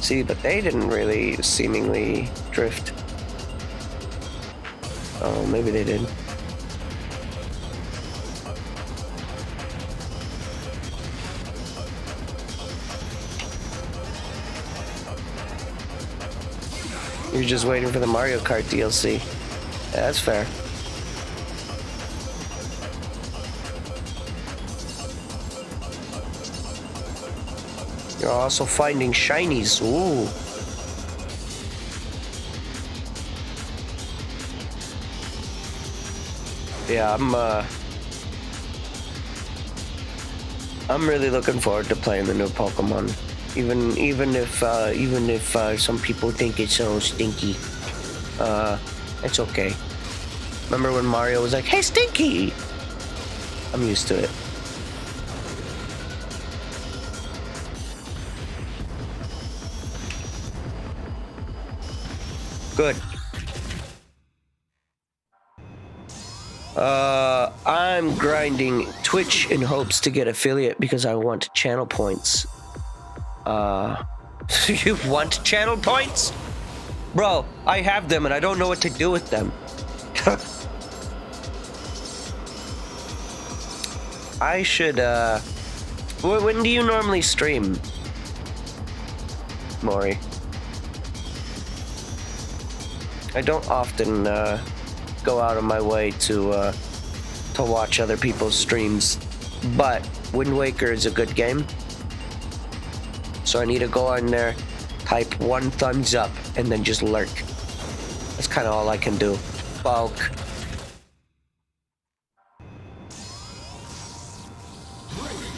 [SPEAKER 2] See, but they didn't really seemingly drift. Oh, maybe they did. You're just waiting for the Mario Kart DLC. Yeah, that's fair. You're also finding shinies. Ooh. Yeah, I'm really looking forward to playing the new Pokemon. Even if some people think it's so stinky. It's okay. Remember when Mario was like, "Hey, Stinky"? I'm used to it. Good. I'm grinding Twitch in hopes to get affiliate because I want channel points. You want channel points? Bro, I have them and I don't know what to do with them. I should, when do you normally stream, Maury? I don't often, go out of my way to watch other people's streams, but Wind Waker is a good game. So I need to go on there, type 1 thumbs up, and then just lurk. That's kind of all I can do. Bulk.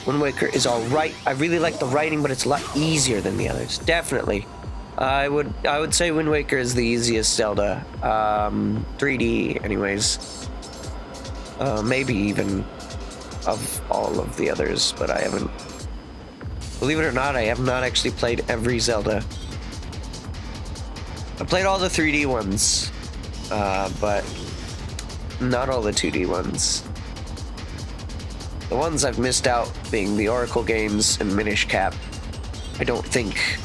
[SPEAKER 2] Wind Waker is alright. I really like the writing, but it's a lot easier than the others. Definitely. I would say Wind Waker is the easiest Zelda. 3D anyways. Maybe even of all of the others, but I haven't. Believe it or not, I have not actually played every Zelda. I played all the 3D ones, but not all the 2D ones. The ones I've missed out being the Oracle games and Minish Cap, I don't think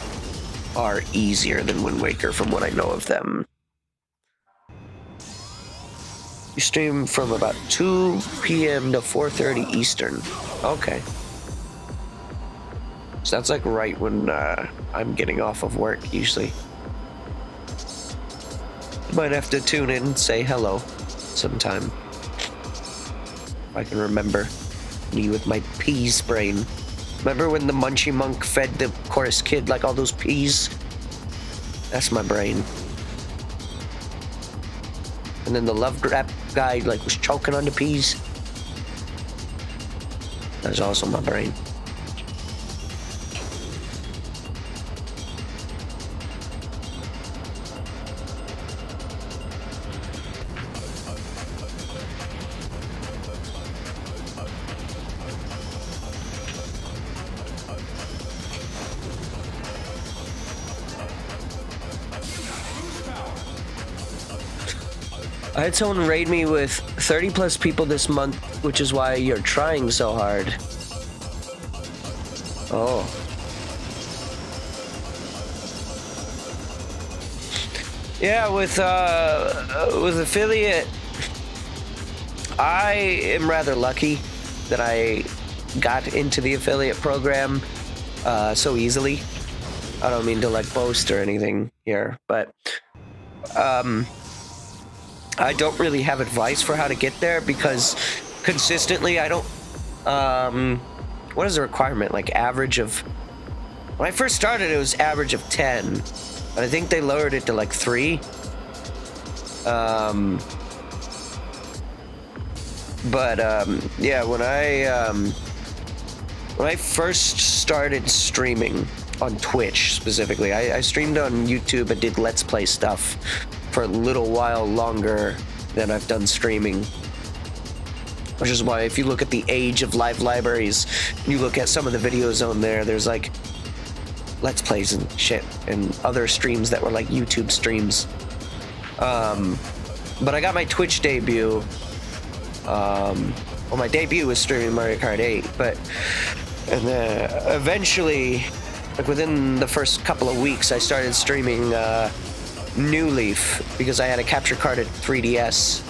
[SPEAKER 2] are easier than Wind Waker from what I know of them. You stream from about 2 p.m. to 4:30 Eastern. Okay. So that's like right when I'm getting off of work usually. Might have to tune in and say hello sometime. If I can remember. Me with my peas brain. Remember when the Munchie Monk fed the chorus kid like all those peas? That's my brain. And then the love grab guy like was choking on the peas. That's also my brain. I had someone raid me with 30 plus people this month, which is why you're trying so hard. Oh. Yeah, with affiliate, I am rather lucky that I got into the affiliate program so easily. I don't mean to like boast or anything here, but I don't really have advice for how to get there because consistently I don't, what is the requirement? Like average of, when I first started it was average of 10, and I think they lowered it to like 3. Yeah, when I first started streaming on Twitch specifically, I streamed on YouTube and did Let's Play stuff for a little while longer than I've done streaming. Which is why if you look at the age of live libraries, you look at some of the videos on there, there's like Let's Plays and shit and other streams that were like YouTube streams. But I got my Twitch debut. Well, my debut was streaming Mario Kart 8, and then eventually like within the first couple of weeks, I started streaming New Leaf because I had a capture card at 3DS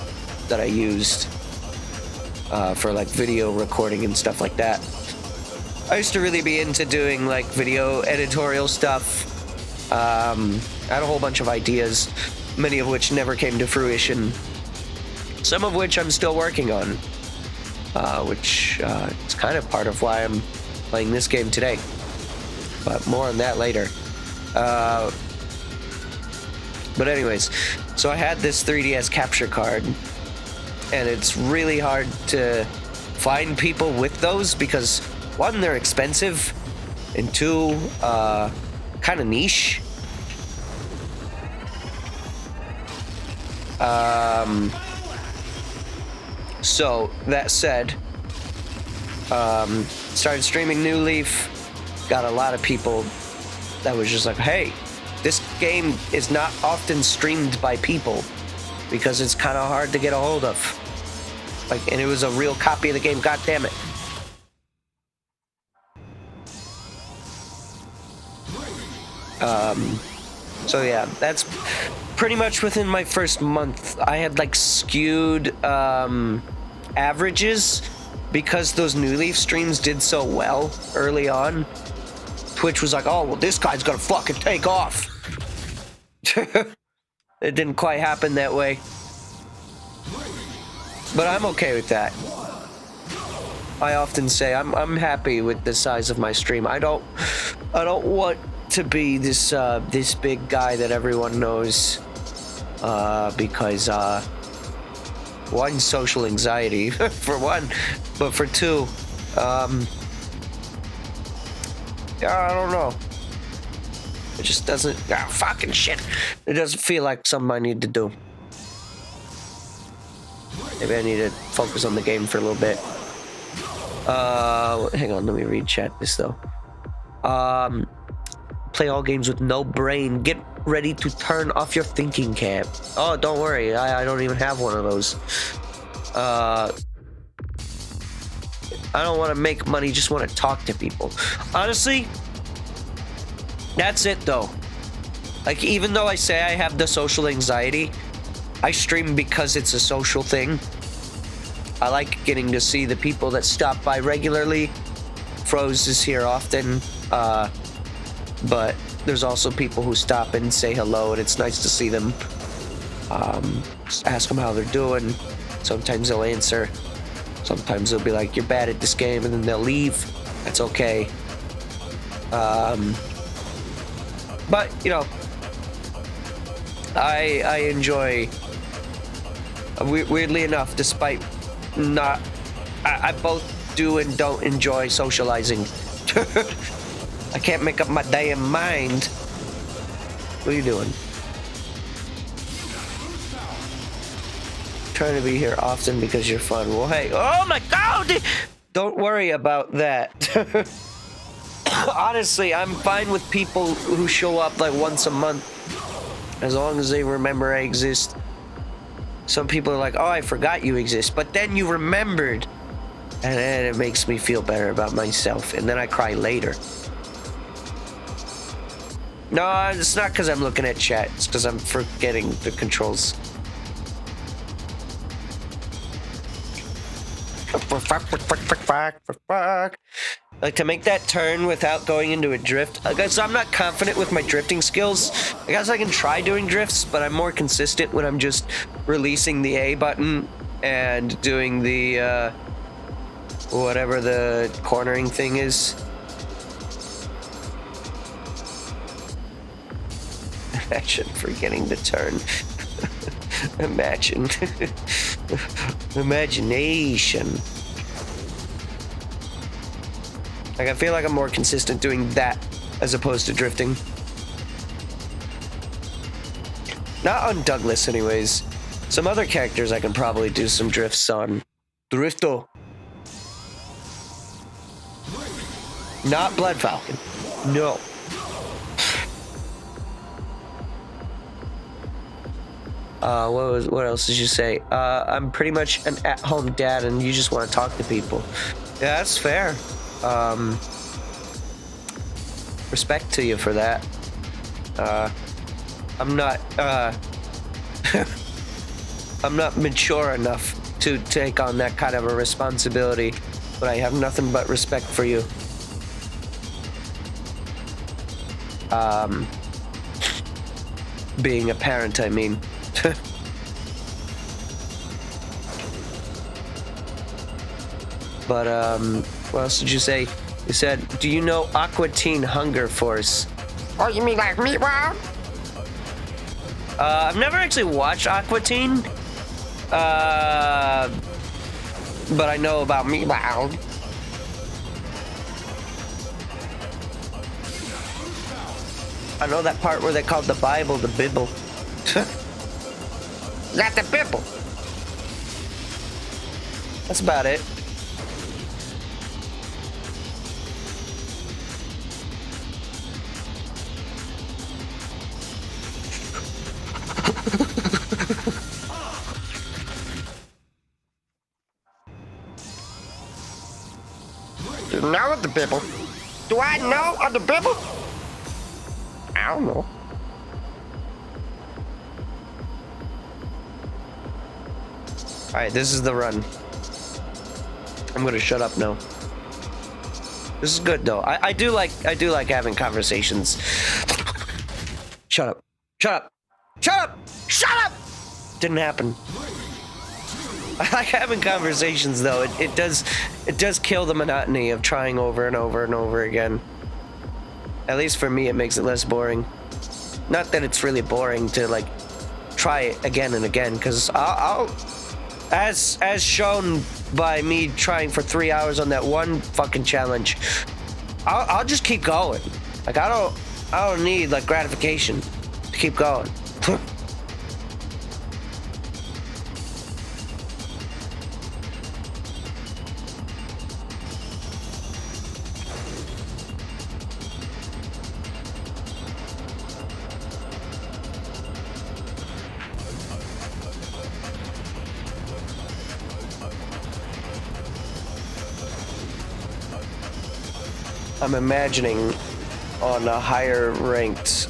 [SPEAKER 2] that I used for like video recording and stuff like that. I used to really be into doing like video editorial stuff. I had a whole bunch of ideas, many of which never came to fruition. Some of which I'm still working on, which is kind of part of why I'm playing this game today. But more on that later. But anyways, so I had this 3DS capture card, and it's really hard to find people with those because, one, they're expensive, and two, kind of niche. So that said, started streaming New Leaf, got a lot of people that was just like, hey, this game is not often streamed by people because it's kind of hard to get a hold of. Like, and it was a real copy of the game, god damn it. So yeah, that's pretty much within my first month. I had like skewed averages because those New Leaf streams did so well early on. Twitch was like, oh, well, this guy's gonna fucking take off. It didn't quite happen that way. But I'm okay with that. I often say I'm happy with the size of my stream. I don't want to be this this big guy that everyone knows, because one, social anxiety for one, but for two, yeah, I don't know. It just doesn't. Fucking shit. It doesn't feel like something I need to do. Maybe I need to focus on the game for a little bit. Hang on, let me read chat this though. Play all games with no brain. Get ready to turn off your thinking cap. Oh, don't worry. I don't even have one of those. I don't want to make money, just want to talk to people. Honestly, that's it though. Like, even though I say I have the social anxiety, I stream because it's a social thing. I like getting to see the people that stop by regularly. Froze is here often, but there's also people who stop and say hello, and it's nice to see them. Just ask them how they're doing. Sometimes they'll answer. Sometimes they'll be like, you're bad at this game, and then they'll leave. That's okay. But, you know, I enjoy, weirdly enough, despite not, I both do and don't enjoy socializing. I can't make up my damn mind. What are you doing? Trying to be here often because you're fun. Well, hey, oh my god! Don't worry about that. Honestly, I'm fine with people who show up like once a month, as long as they remember I exist. Some people are like, oh, I forgot you exist, but then you remembered. And then it makes me feel better about myself, and then I cry later. No, it's not because I'm looking at chat. It's because I'm forgetting the controls. Like, to make that turn without going into a drift. I guess I'm not confident with my drifting skills. I guess I can try doing drifts, but I'm more consistent when I'm just releasing the A button and doing the, whatever the cornering thing is. Imagine forgetting to turn. Imagine. Imagination. Like, I feel like I'm more consistent doing that as opposed to drifting. Not on Douglas, anyways. Some other characters I can probably do some drifts on. Drifto. Not Blood Falcon. No. What else did you say? I'm pretty much an at-home dad and you just want to talk to people. Yeah, that's fair. respect to you for that. I'm not I'm not mature enough to take on that kind of a responsibility, but I have nothing but respect for you. Being a parent, I mean. But what else did you say? You said, do you know Aqua Teen Hunger Force?
[SPEAKER 3] Oh, you mean like Meatball?
[SPEAKER 2] I've never actually watched Aqua Teen. But I know about Meatball. I know that part where they called the Bible the Bibble.
[SPEAKER 3] Got the Bibble.
[SPEAKER 2] That's about it.
[SPEAKER 3] You know the Bibble? Do I know of the Bibble? I don't know.
[SPEAKER 2] Alright, this is the run. I'm gonna shut up now. This is good though. I do like having conversations. Shut up. Shut up. Shut up! Shut up! Didn't happen. I like having conversations though. It does kill the monotony of trying over and over and over again. At least for me, it makes it less boring. Not that it's really boring to like try it again and again, because I'll as shown by me trying for 3 hours on that one fucking challenge, I'll just keep going. Like I don't need like gratification to keep going. I'm imagining on a higher ranked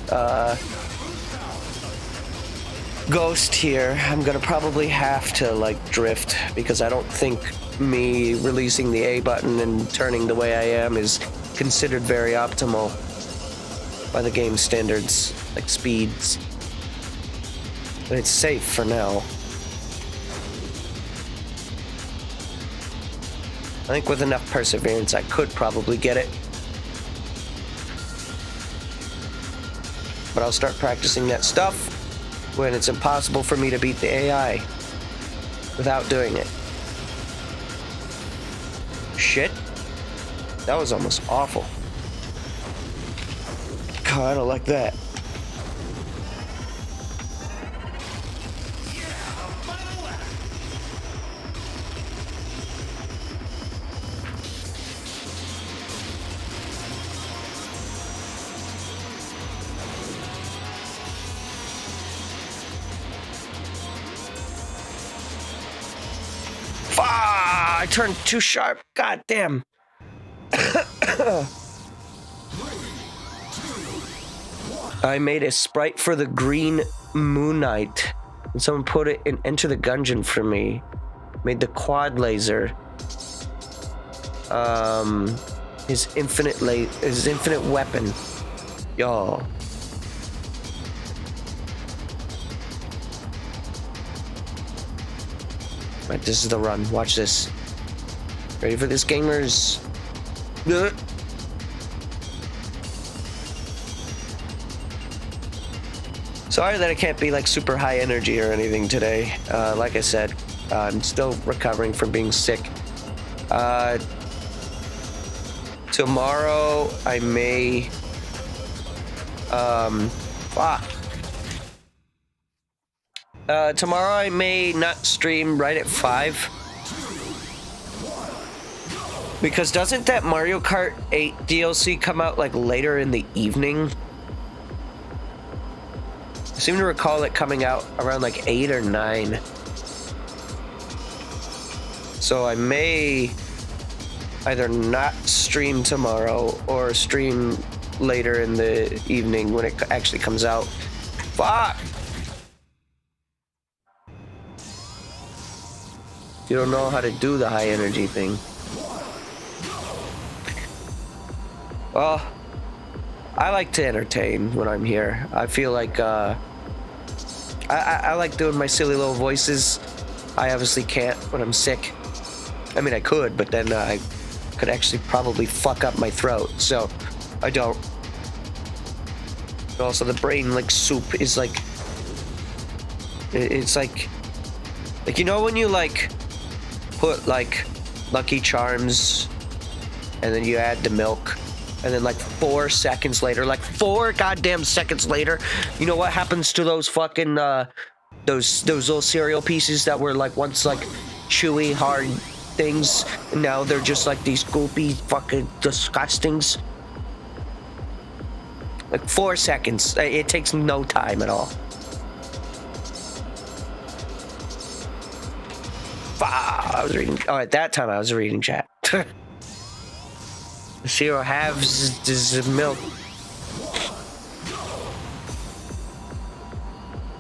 [SPEAKER 2] ghost here, I'm gonna probably have to like drift, because I don't think me releasing the A button and turning the way I am is considered very optimal by the game standards, like speeds. But it's safe for now. I think with enough perseverance I could probably get it. But I'll start practicing that stuff when it's impossible for me to beat the AI without doing it. Shit. That was almost awful. God, I don't like that. I turned too sharp. God damn. I made a sprite for the Green Moon Knight, and someone put it in Enter the Gungeon for me. Made the quad laser. His infinite weapon. Yo. Right, this is the run. Watch this. Ready for this, gamers? Sorry that I can't be like super high energy or anything today. Like I said, I'm still recovering from being sick. Tomorrow I may tomorrow I may not stream right at 5. Because doesn't that Mario Kart 8 DLC come out like later in the evening? I seem to recall it coming out around like 8 or 9. So I may either not stream tomorrow or stream later in the evening when it actually comes out. Fuck! You don't know how to do the high energy thing. Well, I like to entertain when I'm here. I feel like I like doing my silly little voices. I obviously can't when I'm sick. I mean, I could, but then I could actually probably fuck up my throat, so I don't. But also, the brain like soup is like, it's like you know when you like put like Lucky Charms and then you add the milk, and then like 4 seconds later, like 4 goddamn seconds later, you know what happens to those fucking those little cereal pieces that were like once like chewy hard things, and now they're just like these goopy fucking disgustings. Like 4 seconds. It takes no time at all. I was reading. Oh, at that time I was reading chat. Zero halves is milk.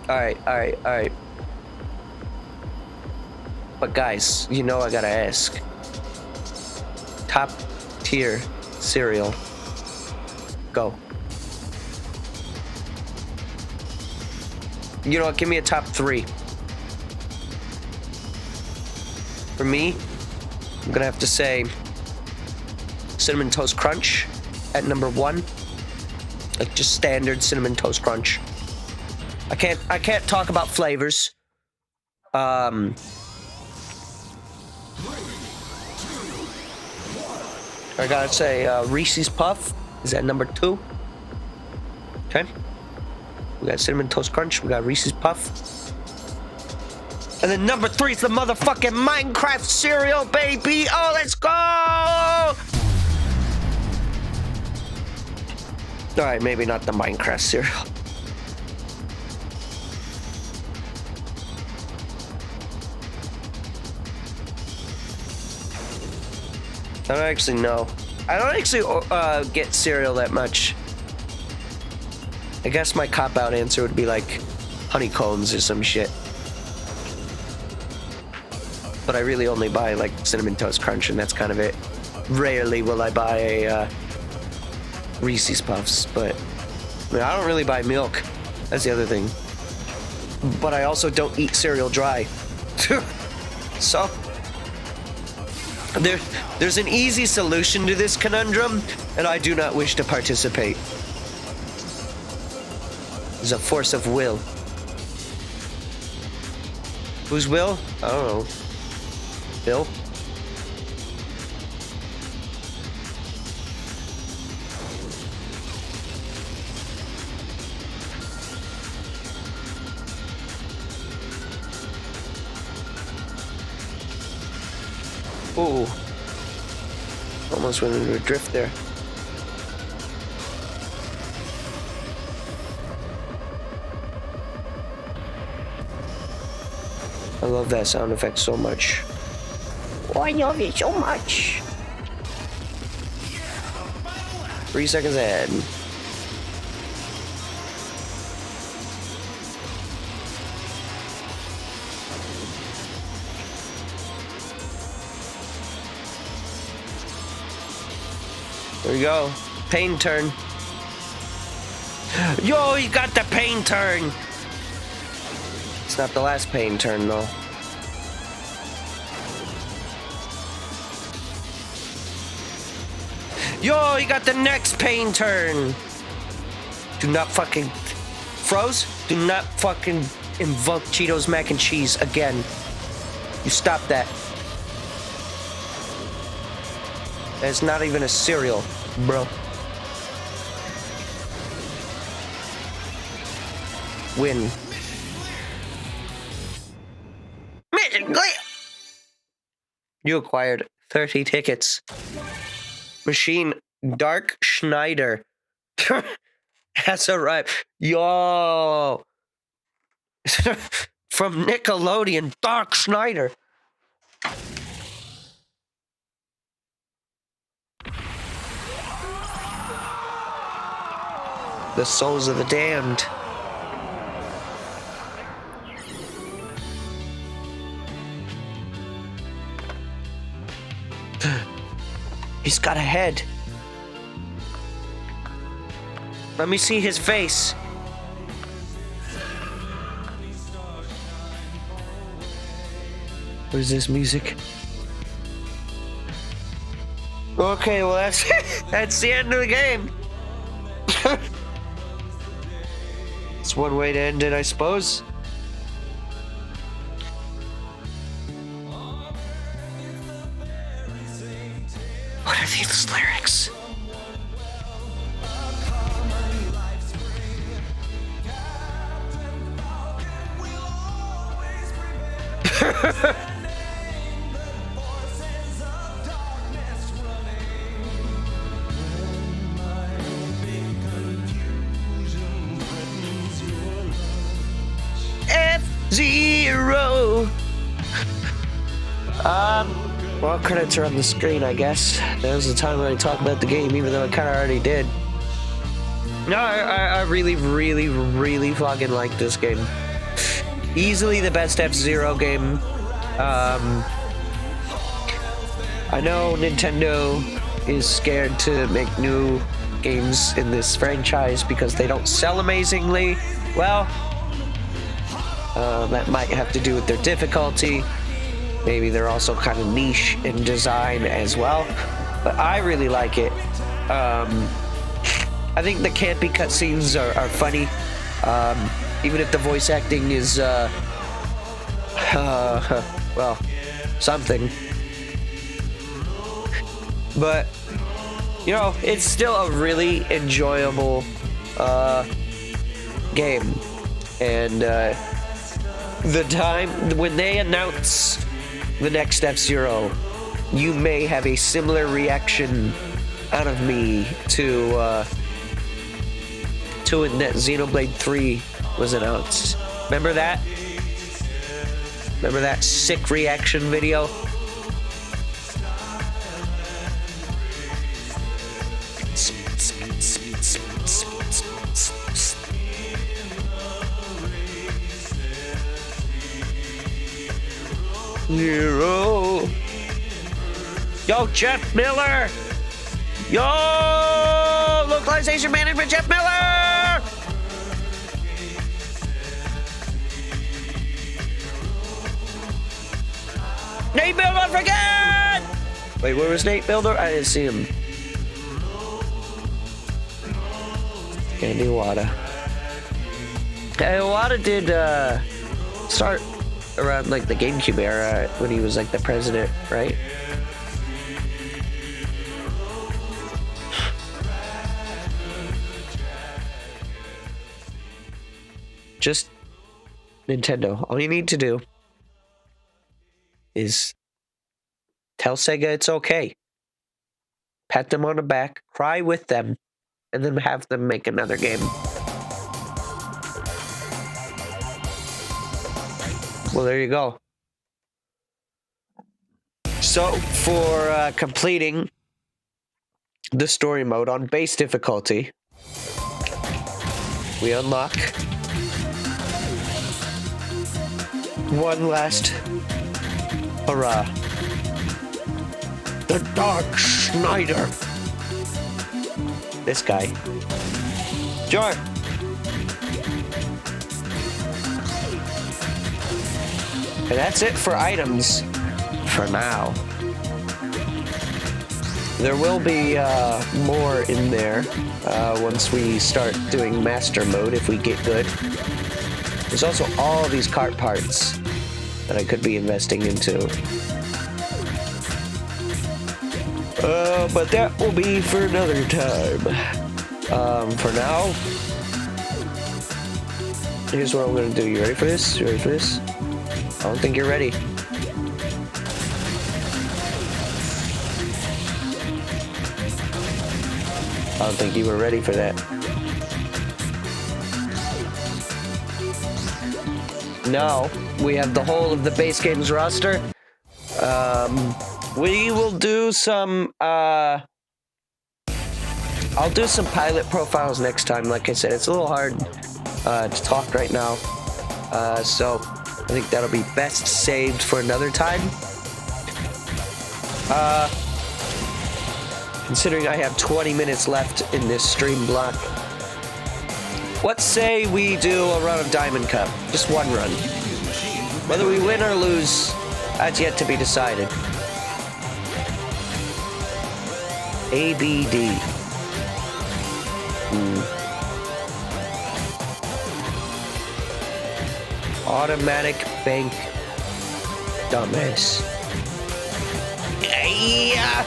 [SPEAKER 2] Alright. But guys, you know I gotta ask. Top tier cereal. Go. You know what? Give me a top 3. For me, I'm gonna have to say Cinnamon Toast Crunch at number 1. Like just standard Cinnamon Toast Crunch. I can't talk about flavors. I gotta say Reese's Puff is at number 2. Okay. We got Cinnamon Toast Crunch. We got Reese's Puff. And then number 3 is the motherfucking Minecraft cereal, baby. Oh, let's go! All right, maybe not the Minecraft cereal. I don't actually know. I don't actually get cereal that much. I guess my cop-out answer would be like honeycombs or some shit. But I really only buy like Cinnamon Toast Crunch, and that's kind of it. Rarely will I buy a Reese's Puffs, but I mean, I don't really buy milk. That's the other thing. But I also don't eat cereal dry. So there's an easy solution to this conundrum, and I do not wish to participate. There's a force of will. Whose will? I don't know. Bill? Ooh. Almost went into a drift there. I love that sound effect so much.
[SPEAKER 3] Oh, I love it so much.
[SPEAKER 2] 3 seconds ahead. There we go. Pain turn. Yo, he got the pain turn. It's not the last pain turn, though. Yo, he got the next pain turn. Do not fucking... Froze? Do not fucking invoke Cheetos mac and cheese again. You stop that. It's not even a cereal, bro. Win. You acquired 30 tickets. Machine Dark Schneider has arrived. Yo! From Nickelodeon, Dark Schneider. The souls of the damned. He's got a head. Let me see his face. What is this music? Okay, well that's that's the end of the game. It's one way to end it, I suppose. What are these lyrics? F-Zero. Well, credits are on the screen, I guess. Now's the time when I talk about the game, even though I kind of already did. No, I really, really, really fucking like this game. Easily the best F-Zero game. I know Nintendo is scared to make new games in this franchise because they don't sell amazingly well. That might have to do with their difficulty. Maybe they're also kind of niche in design as well. But I really like it. I think the campy cutscenes are funny. Even if the voice acting is, well, something. But, you know, it's still a really enjoyable game. And the time when they announce the next F-Zero, you may have a similar reaction out of me to when that Xenoblade 3 was announced. Remember that? Remember that sick reaction video? Zero. Yo, Jeff Miller! Yo! Localization manager Jeff Miller! Nate Builder, don't forget! Wait, where was Nate Builder? I didn't see him. Andy Iwata. Iwata did start around like the Gamecube era when he was like the president, right? Just Nintendo. All you need to do is tell Sega it's okay. Pat them on the back, cry with them, and then have them make another game. Well, there you go. So, for completing the story mode on base difficulty, we unlock one last hurrah. The Dark Schneider. This guy. Sure. And that's it for items for now. There will be more in there once we start doing master mode if we get good. There's also all these cart parts that I could be investing into. But that will be for another time. For now, here's what I'm gonna do. You ready for this? You ready for this? I don't think you're ready. I don't think you were ready for that. Now, we have the whole of the base games roster. We will do some I'll do some pilot profiles next time. Like I said, it's a little hard to talk right now. So I think that'll be best saved for another time. Considering I have 20 minutes left in this stream block. Let's say we do a run of Diamond Cup. Just one run. Whether we win or lose, that's yet to be decided. ABD. Automatic bank dumbass. Yeah.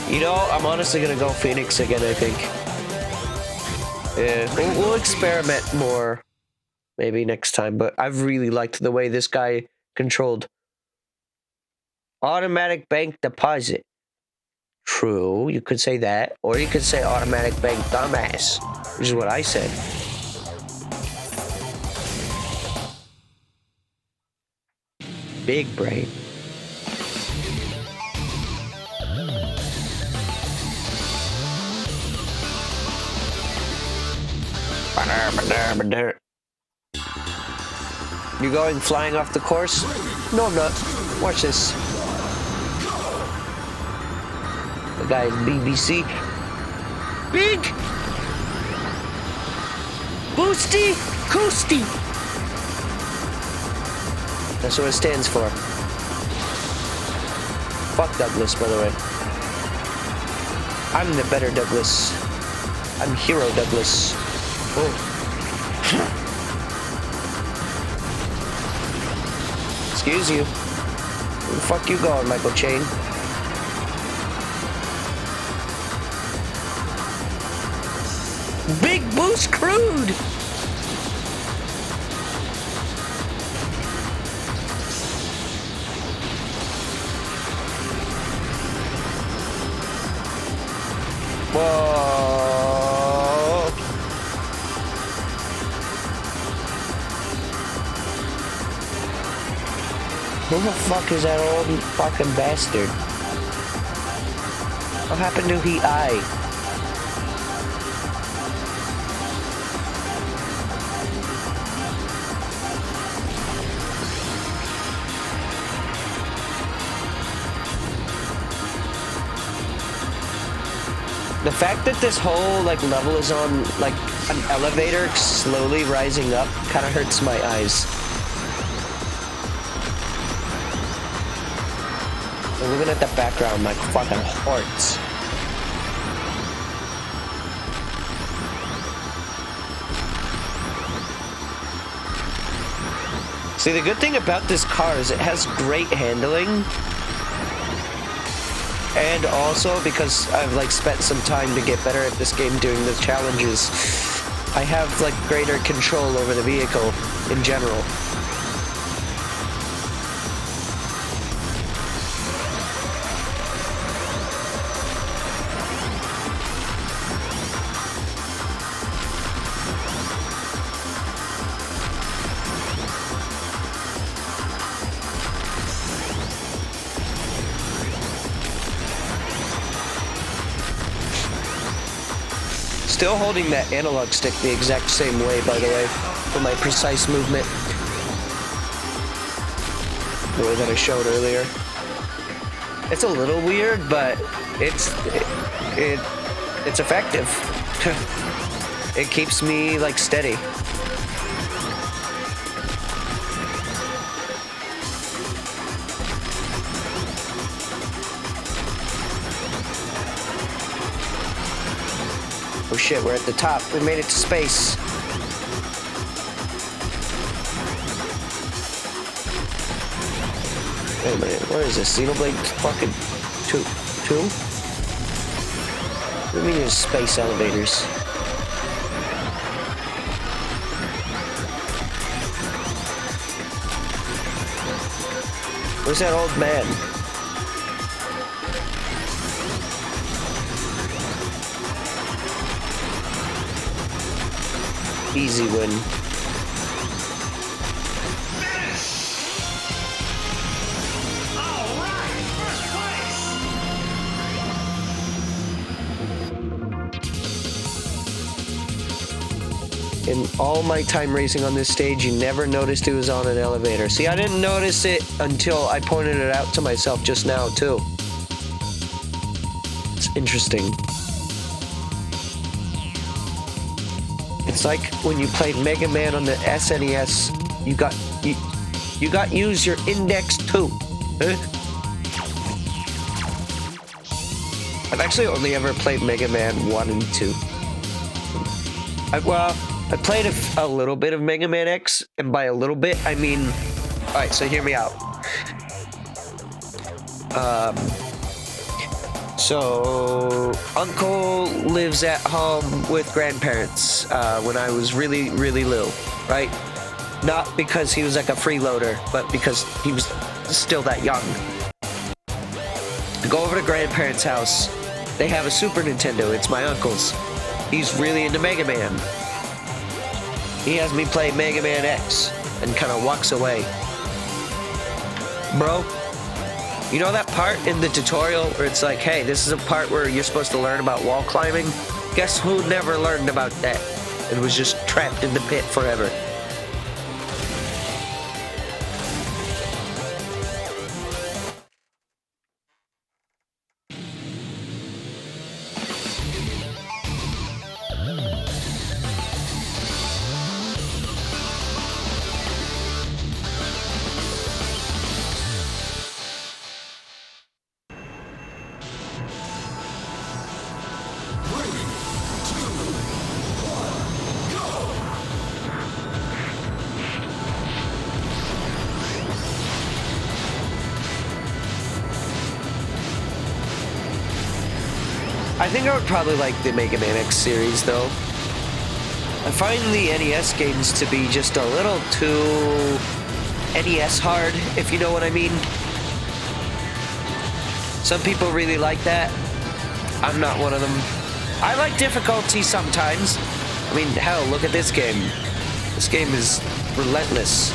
[SPEAKER 2] You know, I'm honestly gonna go Phoenix again, I think. Yeah, we'll experiment more maybe next time, but I've really liked the way this guy controlled. Automatic bank deposit. True, you could say that, or you could say automatic bank dumbass, which is what I said. Big brain. You going flying off the course? No, I'm not. Watch this. The guy is BBC. Big! Boosty! Coasty! That's what it stands for. Fuck Douglas, by the way. I'm the better Douglas. I'm Hero Douglas. Oh. Excuse you. Where the fuck you going, Michael Chain? Big Boost Crude! Whoa! Who the fuck is that old fucking bastard? What happened to Heat Eye? The fact that this whole like level is on like an elevator slowly rising up kind of hurts my eyes. I'm looking at the background like fucking hearts. See, the good thing about this car is it has great handling. And also, because I've like spent some time to get better at this game doing the challenges, I have like greater control over the vehicle in general. Still holding that analog stick the exact same way, by the way, for my precise movement. The way that I showed earlier. It's a little weird, but it's effective. It keeps me like steady. Oh shit, we're at the top. We made it to space. Wait a minute, where is this? Xenoblade fucking 2? What do you mean there's space elevators? Where's that old man? Easy win. in all my time racing on this stage, you never noticed it was on an elevator. See, I didn't notice it until I pointed it out to myself just now, too. It's interesting. It's like when you played Mega Man on the SNES, you got use your index too. Huh? I've actually only ever played Mega Man 1 and 2. I played a little bit of Mega Man X, and by a little bit, I mean... Alright, so hear me out. So, Uncle lives at home with grandparents when I was really, really little, right? Not because he was like a freeloader, but because he was still that young. I go over to grandparents' house. They have a Super Nintendo. It's my uncle's. He's really into Mega Man. He has me play Mega Man X and kind of walks away. Bro, you know that part in the tutorial where it's like, hey, this is a part where you're supposed to learn about wall climbing? Guess who never learned about that and was just trapped in the pit forever? I think I would probably like the Mega Man X series, though. I find the NES games to be just a little too NES hard, if you know what I mean. Some people really like that. I'm not one of them. I like difficulty sometimes. I mean, hell, look at this game. This game is relentless.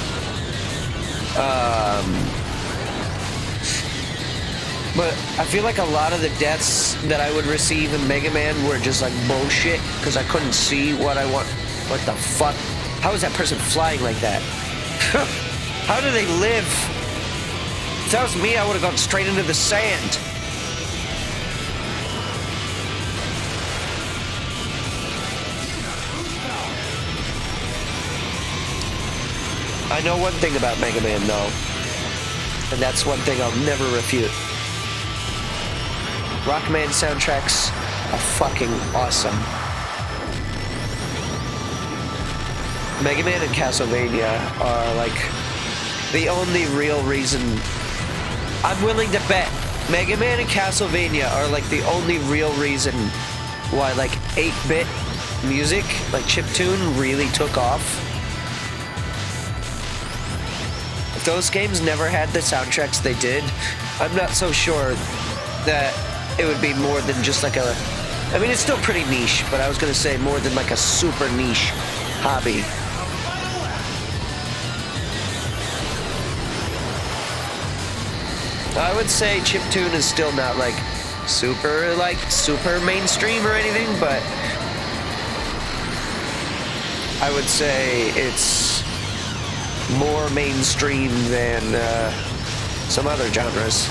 [SPEAKER 2] But I feel like a lot of the deaths that I would receive in Mega Man were just like bullshit because I couldn't see what I want. What the fuck? How is that person flying like that? How do they live? If that was me, I would have gone straight into the sand. I know one thing about Mega Man, though. And that's one thing I'll never refute. Rockman soundtracks are fucking awesome. Mega Man and Castlevania are like the only real reason. I'm willing to bet Mega Man and Castlevania are like the only real reason why like 8-bit music, like chiptune, really took off. If those games never had the soundtracks they did, I'm not so sure that it would be more than just like a... I mean, it's still pretty niche, but I was going to say more than like a super niche hobby. I would say chiptune is still not like super mainstream or anything, but I would say it's more mainstream than some other genres.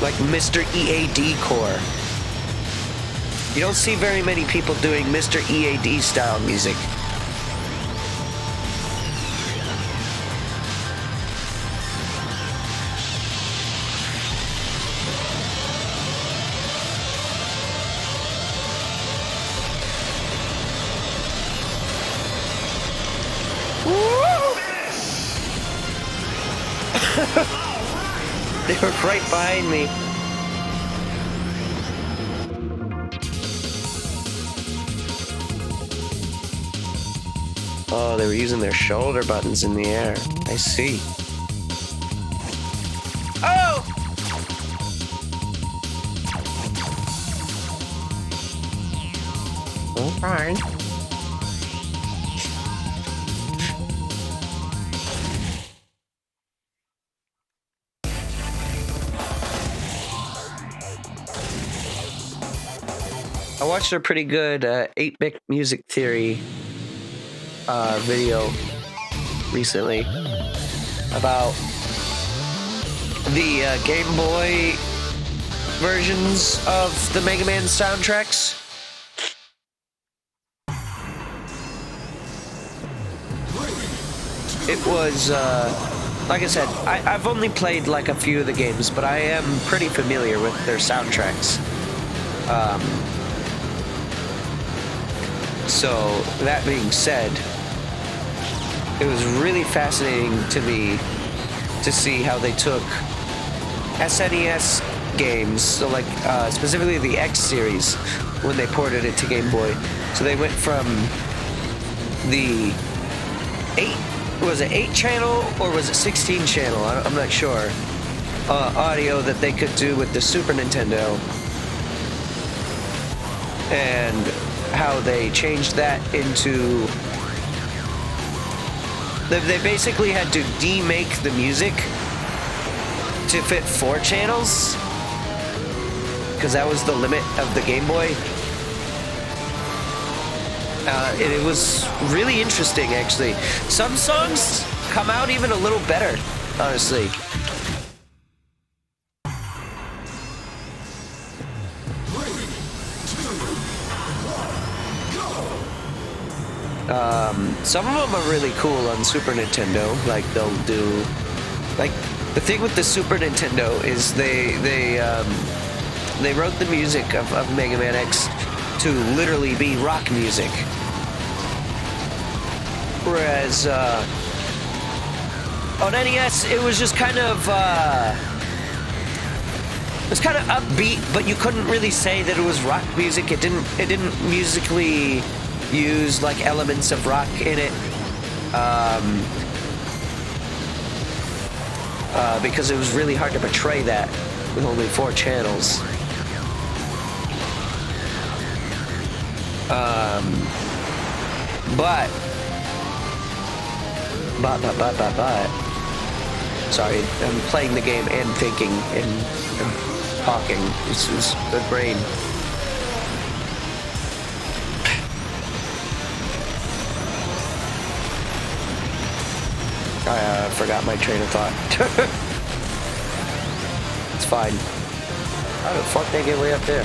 [SPEAKER 2] Like Mr. EAD core. You don't see very many people doing Mr. EAD style music. They were right behind me. Oh, they were using their shoulder buttons in the air. I see. Oh! Oh, fine. I watched a pretty good 8-bit music theory video recently about the Game Boy versions of the Mega Man soundtracks. It was, like I said, I've only played like a few of the games, but I am pretty familiar with their soundtracks. So, that being said, it was really fascinating to me to see how they took SNES games, so like specifically the X series, when they ported it to Game Boy. So they went from the 8 channel or was it 16 channel? I'm not sure. Audio that they could do with the Super Nintendo, and how they changed that into. They basically had to demake the music to fit 4 channels, because that was the limit of the Game Boy. And it was really interesting, actually. Some songs come out even a little better, honestly. Some of them are really cool on Super Nintendo. Like they'll do, like the thing with the Super Nintendo is they wrote the music of Mega Man X to literally be rock music, whereas on NES it was just kind of upbeat, but you couldn't really say that it was rock music. It didn't musically use like elements of rock in it, because it was really hard to portray that with only 4 channels. But sorry, I'm playing the game and thinking and talking. It's the brain. I forgot my train of thought. It's fine. How the fuck they get way up there?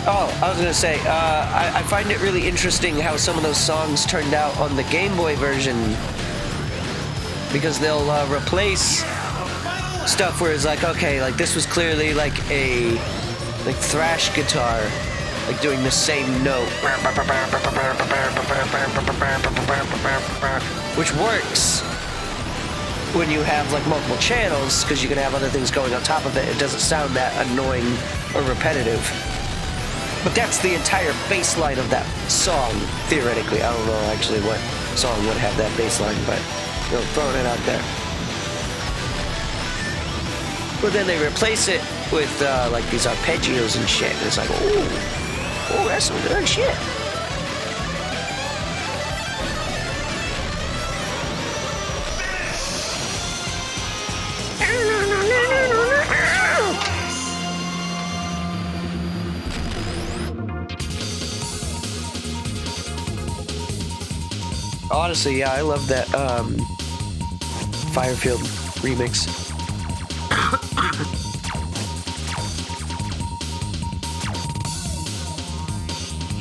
[SPEAKER 2] Oh, I was gonna say, I find it really interesting how some of those songs turned out on the Game Boy version, because they'll replace stuff where it's like, okay, like this was clearly like a thrash guitar, like doing the same note, which works when you have like multiple channels, because you can have other things going on top of it. It doesn't sound that annoying or repetitive. But that's the entire bass line of that song, theoretically. I don't know actually what song would have that bass line, but you know, throwing it out there. But then they replace it with like these arpeggios and shit. And it's like, oh, that's some good shit. Honestly, yeah, I love that Firefield remix.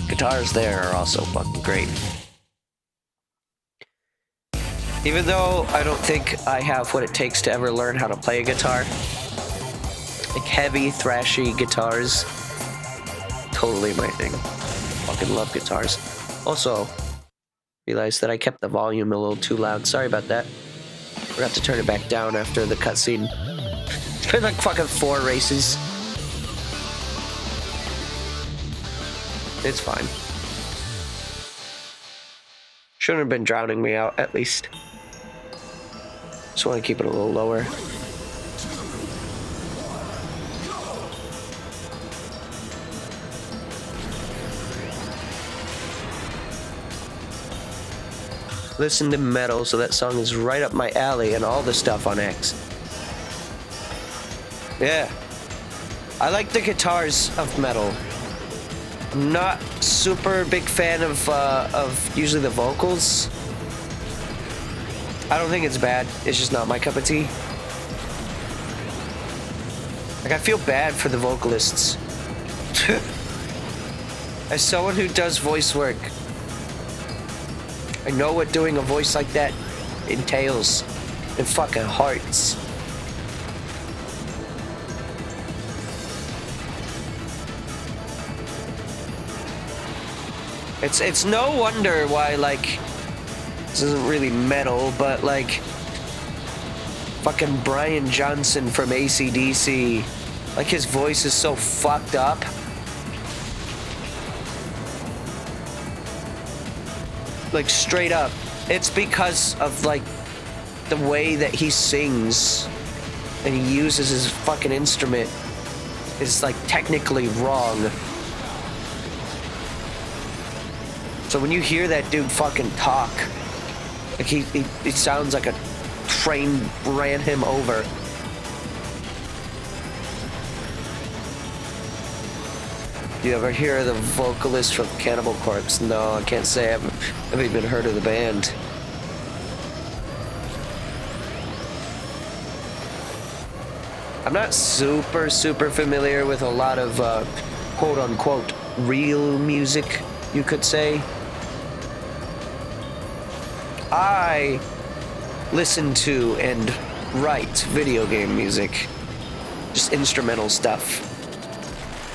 [SPEAKER 2] Guitars there are also fucking great. Even though I don't think I have what it takes to ever learn how to play a guitar, like heavy, thrashy guitars, totally my thing. Fucking love guitars. Also, realized that I kept the volume a little too loud. Sorry about that. Forgot to turn it back down after the cutscene. It's been like fucking 4 races. It's fine. Shouldn't have been drowning me out, at least. Just want to keep it a little lower. listen to metal, so that song is right up my alley and all the stuff on X. Yeah. I like the guitars of metal. I'm not super big fan of usually the vocals. I don't think it's bad. It's just not my cup of tea. Like, I feel bad for the vocalists. As someone who does voice work, I know what doing a voice like that entails. It fucking hurts. It's no wonder why, like, this isn't really metal, but like fucking Brian Johnson from AC/DC, like, his voice is so fucked up. Like, straight up, it's because of like the way that he sings and he uses his fucking instrument is like technically wrong. So when you hear that dude fucking talk, like he sounds like a train ran him over. You ever hear the vocalist from Cannibal Corpse? No, I can't say. I haven't even heard of the band. I'm not super familiar with a lot of quote-unquote real music, you could say. I listen to and write video game music. Just instrumental stuff.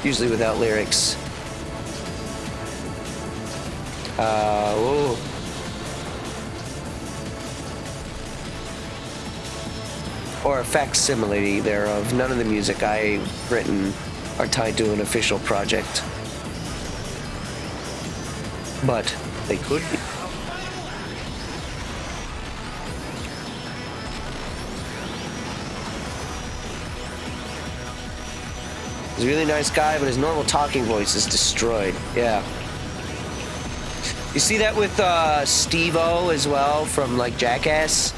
[SPEAKER 2] Usually without lyrics. Or a facsimile thereof. None of the music I've written are tied to an official project. But they could be. He's a really nice guy, but his normal talking voice is destroyed. Yeah. You see that with Steve-O as well from, like, Jackass?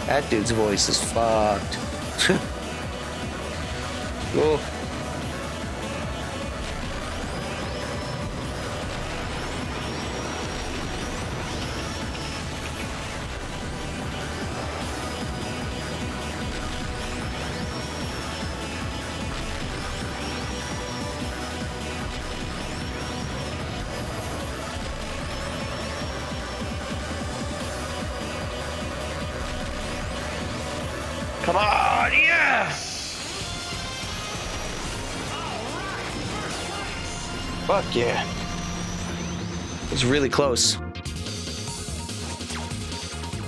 [SPEAKER 2] That dude's voice is fucked. Oh. Come on, yeah! Fuck yeah. It's really close.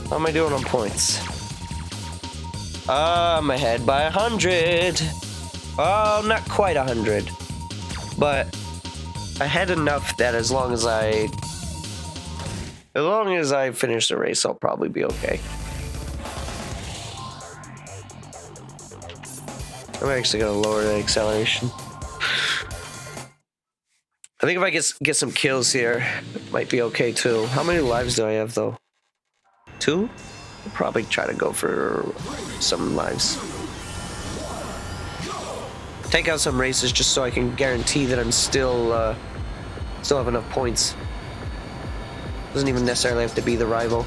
[SPEAKER 2] How am I doing on points? I'm ahead by 100. Oh, not quite 100. But ahead enough that as long as I finish the race, I'll probably be okay. I'm actually gonna lower the acceleration. I think if I get some kills here, it might be okay too. How many lives do I have though? 2? I'll probably try to go for some lives. Take out some races just so I can guarantee that I'm still have enough points. Doesn't even necessarily have to be the rival.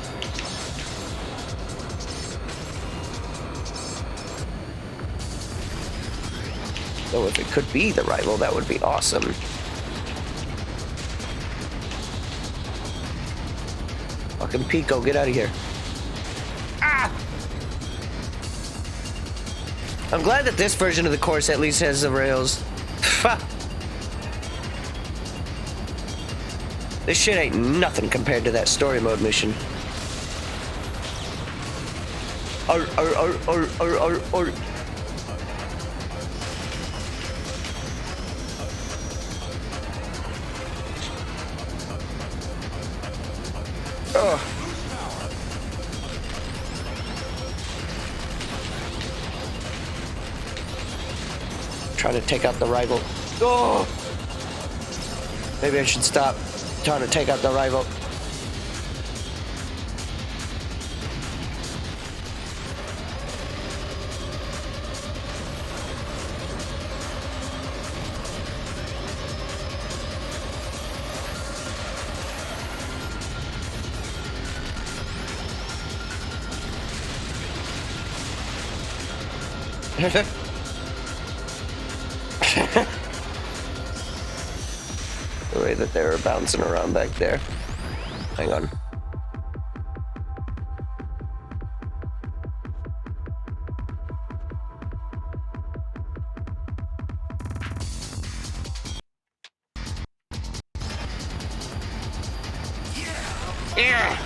[SPEAKER 2] So if it could be the rival, that would be awesome. Fucking Pico, get out of here. Ah! I'm glad that this version of the course at least has the rails. This shit ain't nothing compared to that story mode mission. Or. trying to take out the rival. Oh! Maybe I should stop trying to take out the rival. The way that they were bouncing around back there. Hang on. Yeah.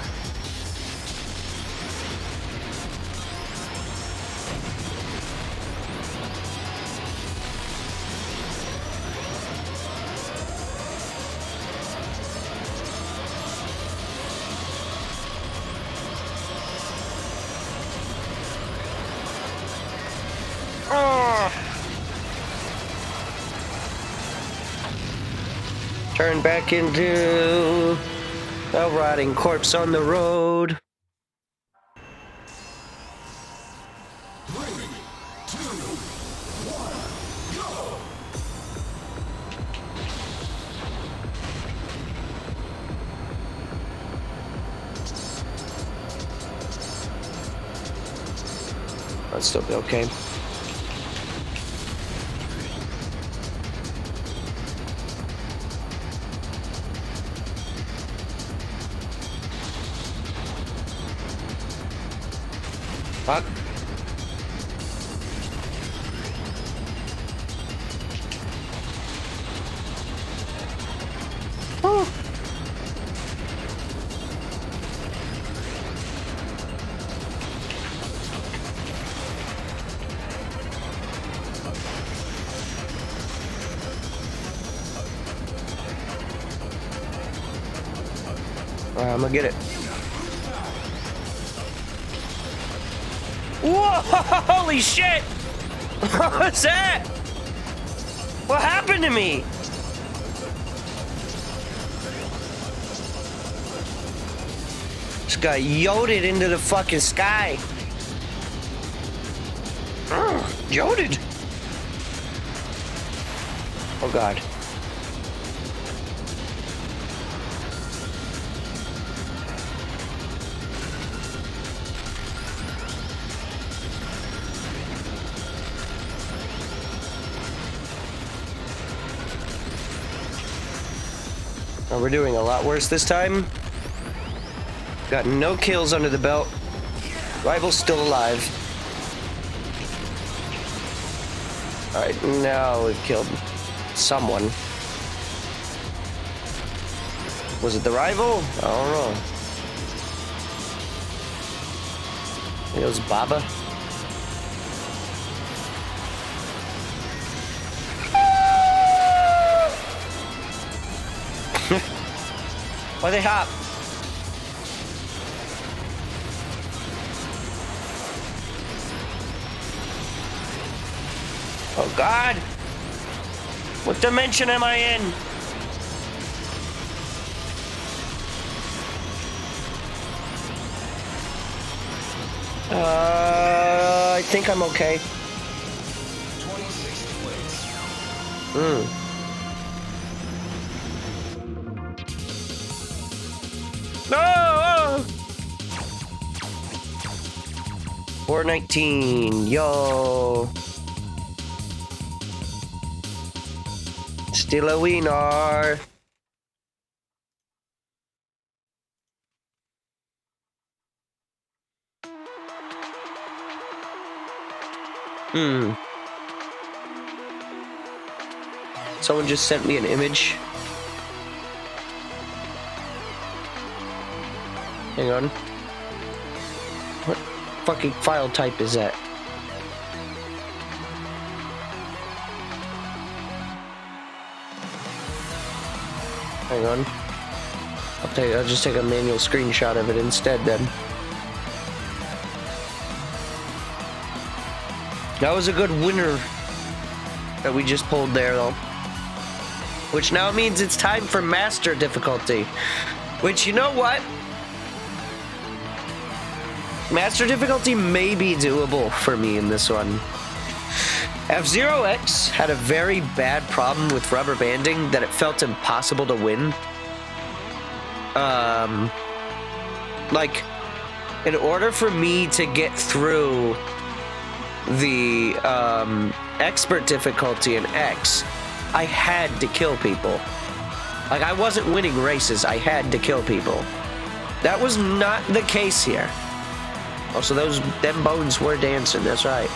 [SPEAKER 2] Turn back into a rotting corpse on the road.
[SPEAKER 6] 3, 2, 1, go!
[SPEAKER 2] I'll still be okay. Fuck. Oh. I'm gonna get it. Whoa! Holy shit! What was that? What happened to me? Just got yoded into the fucking sky. Yoded. Oh god. Oh, we're doing a lot worse this time. Got no kills under the belt. Rival's still alive. Alright, now we've killed someone. Was it the rival? I don't know. It was Baba. Why they hop? Oh god! What dimension am I in? I think I'm okay.
[SPEAKER 6] 26th place.
[SPEAKER 2] No! 419, yo. Still a winner. Someone just sent me an image. Hang on. What fucking file type is that? Hang on. I'll just take a manual screenshot of it instead then. That was a good winner. that we just pulled there, though. Which now means it's time for Master difficulty. Which, you know what? Master difficulty may be doable for me in this one. F-Zero X had a very bad problem with rubber banding that it felt impossible to win. Like, in order for me to get through the expert difficulty in X, I had to kill people. Like, I wasn't winning races, I had to kill people. That was not the case here. Also, them bones were dancing, that's right.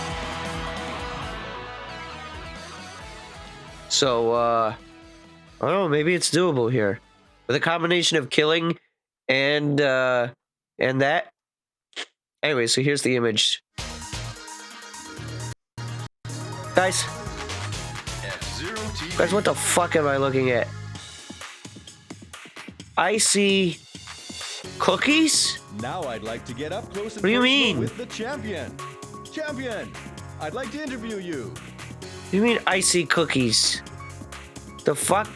[SPEAKER 2] So, I don't know, maybe it's doable here. With a combination of killing and that. Anyway, so here's the image. Guys, what the fuck am I looking at? I see cookies?
[SPEAKER 4] Now I'd like to get up close and
[SPEAKER 2] What do you
[SPEAKER 4] personal
[SPEAKER 2] mean?
[SPEAKER 4] with the champion. Champion, I'd like to interview you.
[SPEAKER 2] What do you mean I see cookies? The fuck?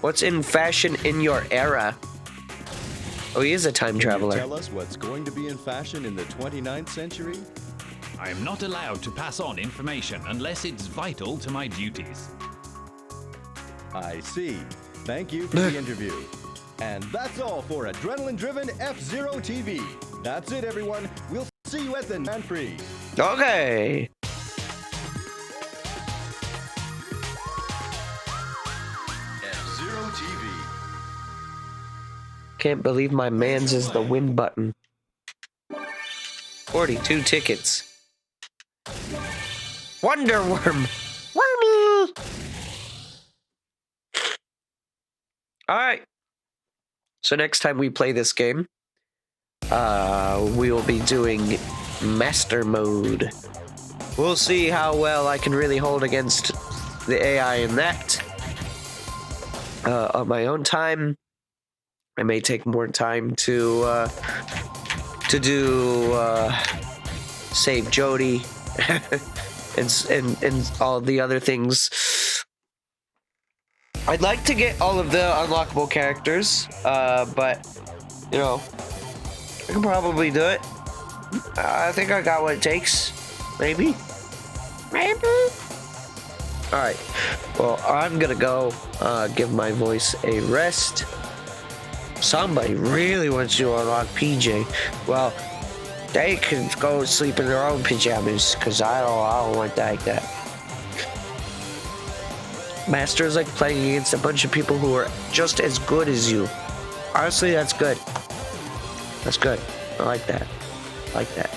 [SPEAKER 2] What's in fashion in your era? Oh, he is a time
[SPEAKER 4] Can you
[SPEAKER 2] traveler.
[SPEAKER 4] tell us what's going to be in fashion in the 29th century?
[SPEAKER 5] I am not allowed to pass on information unless it's vital to my duties.
[SPEAKER 4] I see. Thank you for the interview. And that's all for Adrenaline-Driven F-Zero TV. That's it, everyone. We'll see you at the Grand Prix.
[SPEAKER 2] Okay.
[SPEAKER 4] F-Zero TV.
[SPEAKER 2] Can't believe my man's is the win button. 42 tickets. Wonder Worm. Wormy. Alright. So next time we play this game, we will be doing Master Mode. We'll see how well I can really hold against the AI in that. On my own time, I may take more time to do save Jody and all the other things. I'd like to get all of the unlockable characters, but you know, I can probably do it. I think I got what it takes. Maybe. All right. Well, I'm gonna go give my voice a rest. Somebody really wants to unlock PJ. Well, they can go sleep in their own pajamas, because I don't want that like that. Master is like playing against a bunch of people who are just as good as you. Honestly, that's good. That's good. I like that. I like that.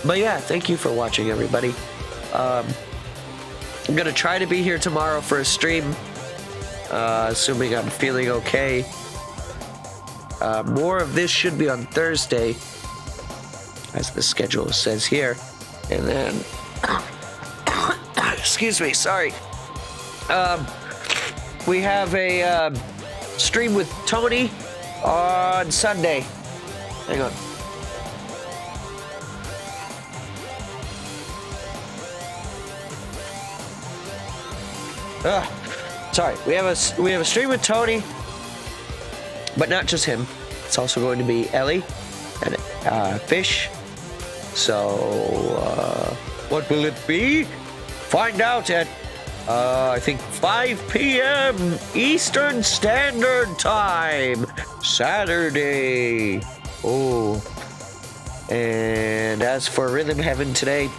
[SPEAKER 2] But yeah, thank you for watching, everybody. I'm gonna try to be here tomorrow for a stream. Assuming I'm feeling okay. More of this should be on Thursday, as the schedule says here. And then, excuse me, sorry. We have a stream with Tony on Sunday. Hang on. Sorry, we have a stream with Tony, but not just him. It's also going to be Ellie and Fish. So what will it be? Find out at I think 5 p.m. Eastern Standard Time, Saturday. Oh, and as for Rhythm Heaven today,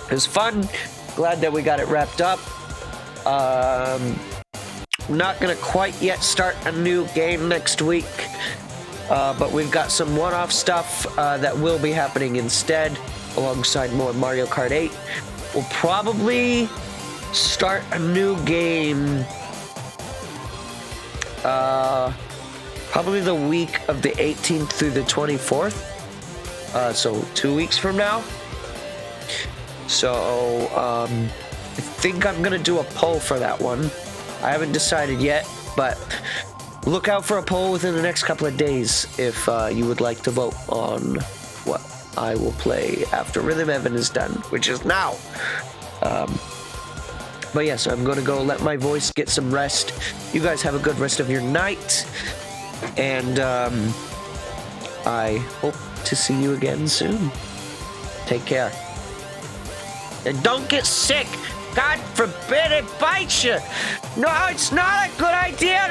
[SPEAKER 2] it was fun. Glad that we got it wrapped up. Not gonna quite yet start a new game next week, but we've got some one-off stuff that will be happening instead, alongside more Mario Kart 8. We'll probably start a new game probably the week of the 18th through the 24th, so 2 weeks from now. So I think I'm gonna do a poll for that one. I haven't decided yet, but look out for a poll within the next couple of days if you would like to vote on what I will play after Rhythm Heaven is done, which is now. But yeah, so I'm gonna go let my voice get some rest. You guys have a good rest of your night, and I hope to see you again soon. Take care. And don't get sick. God forbid it bites you. No, it's not a good idea.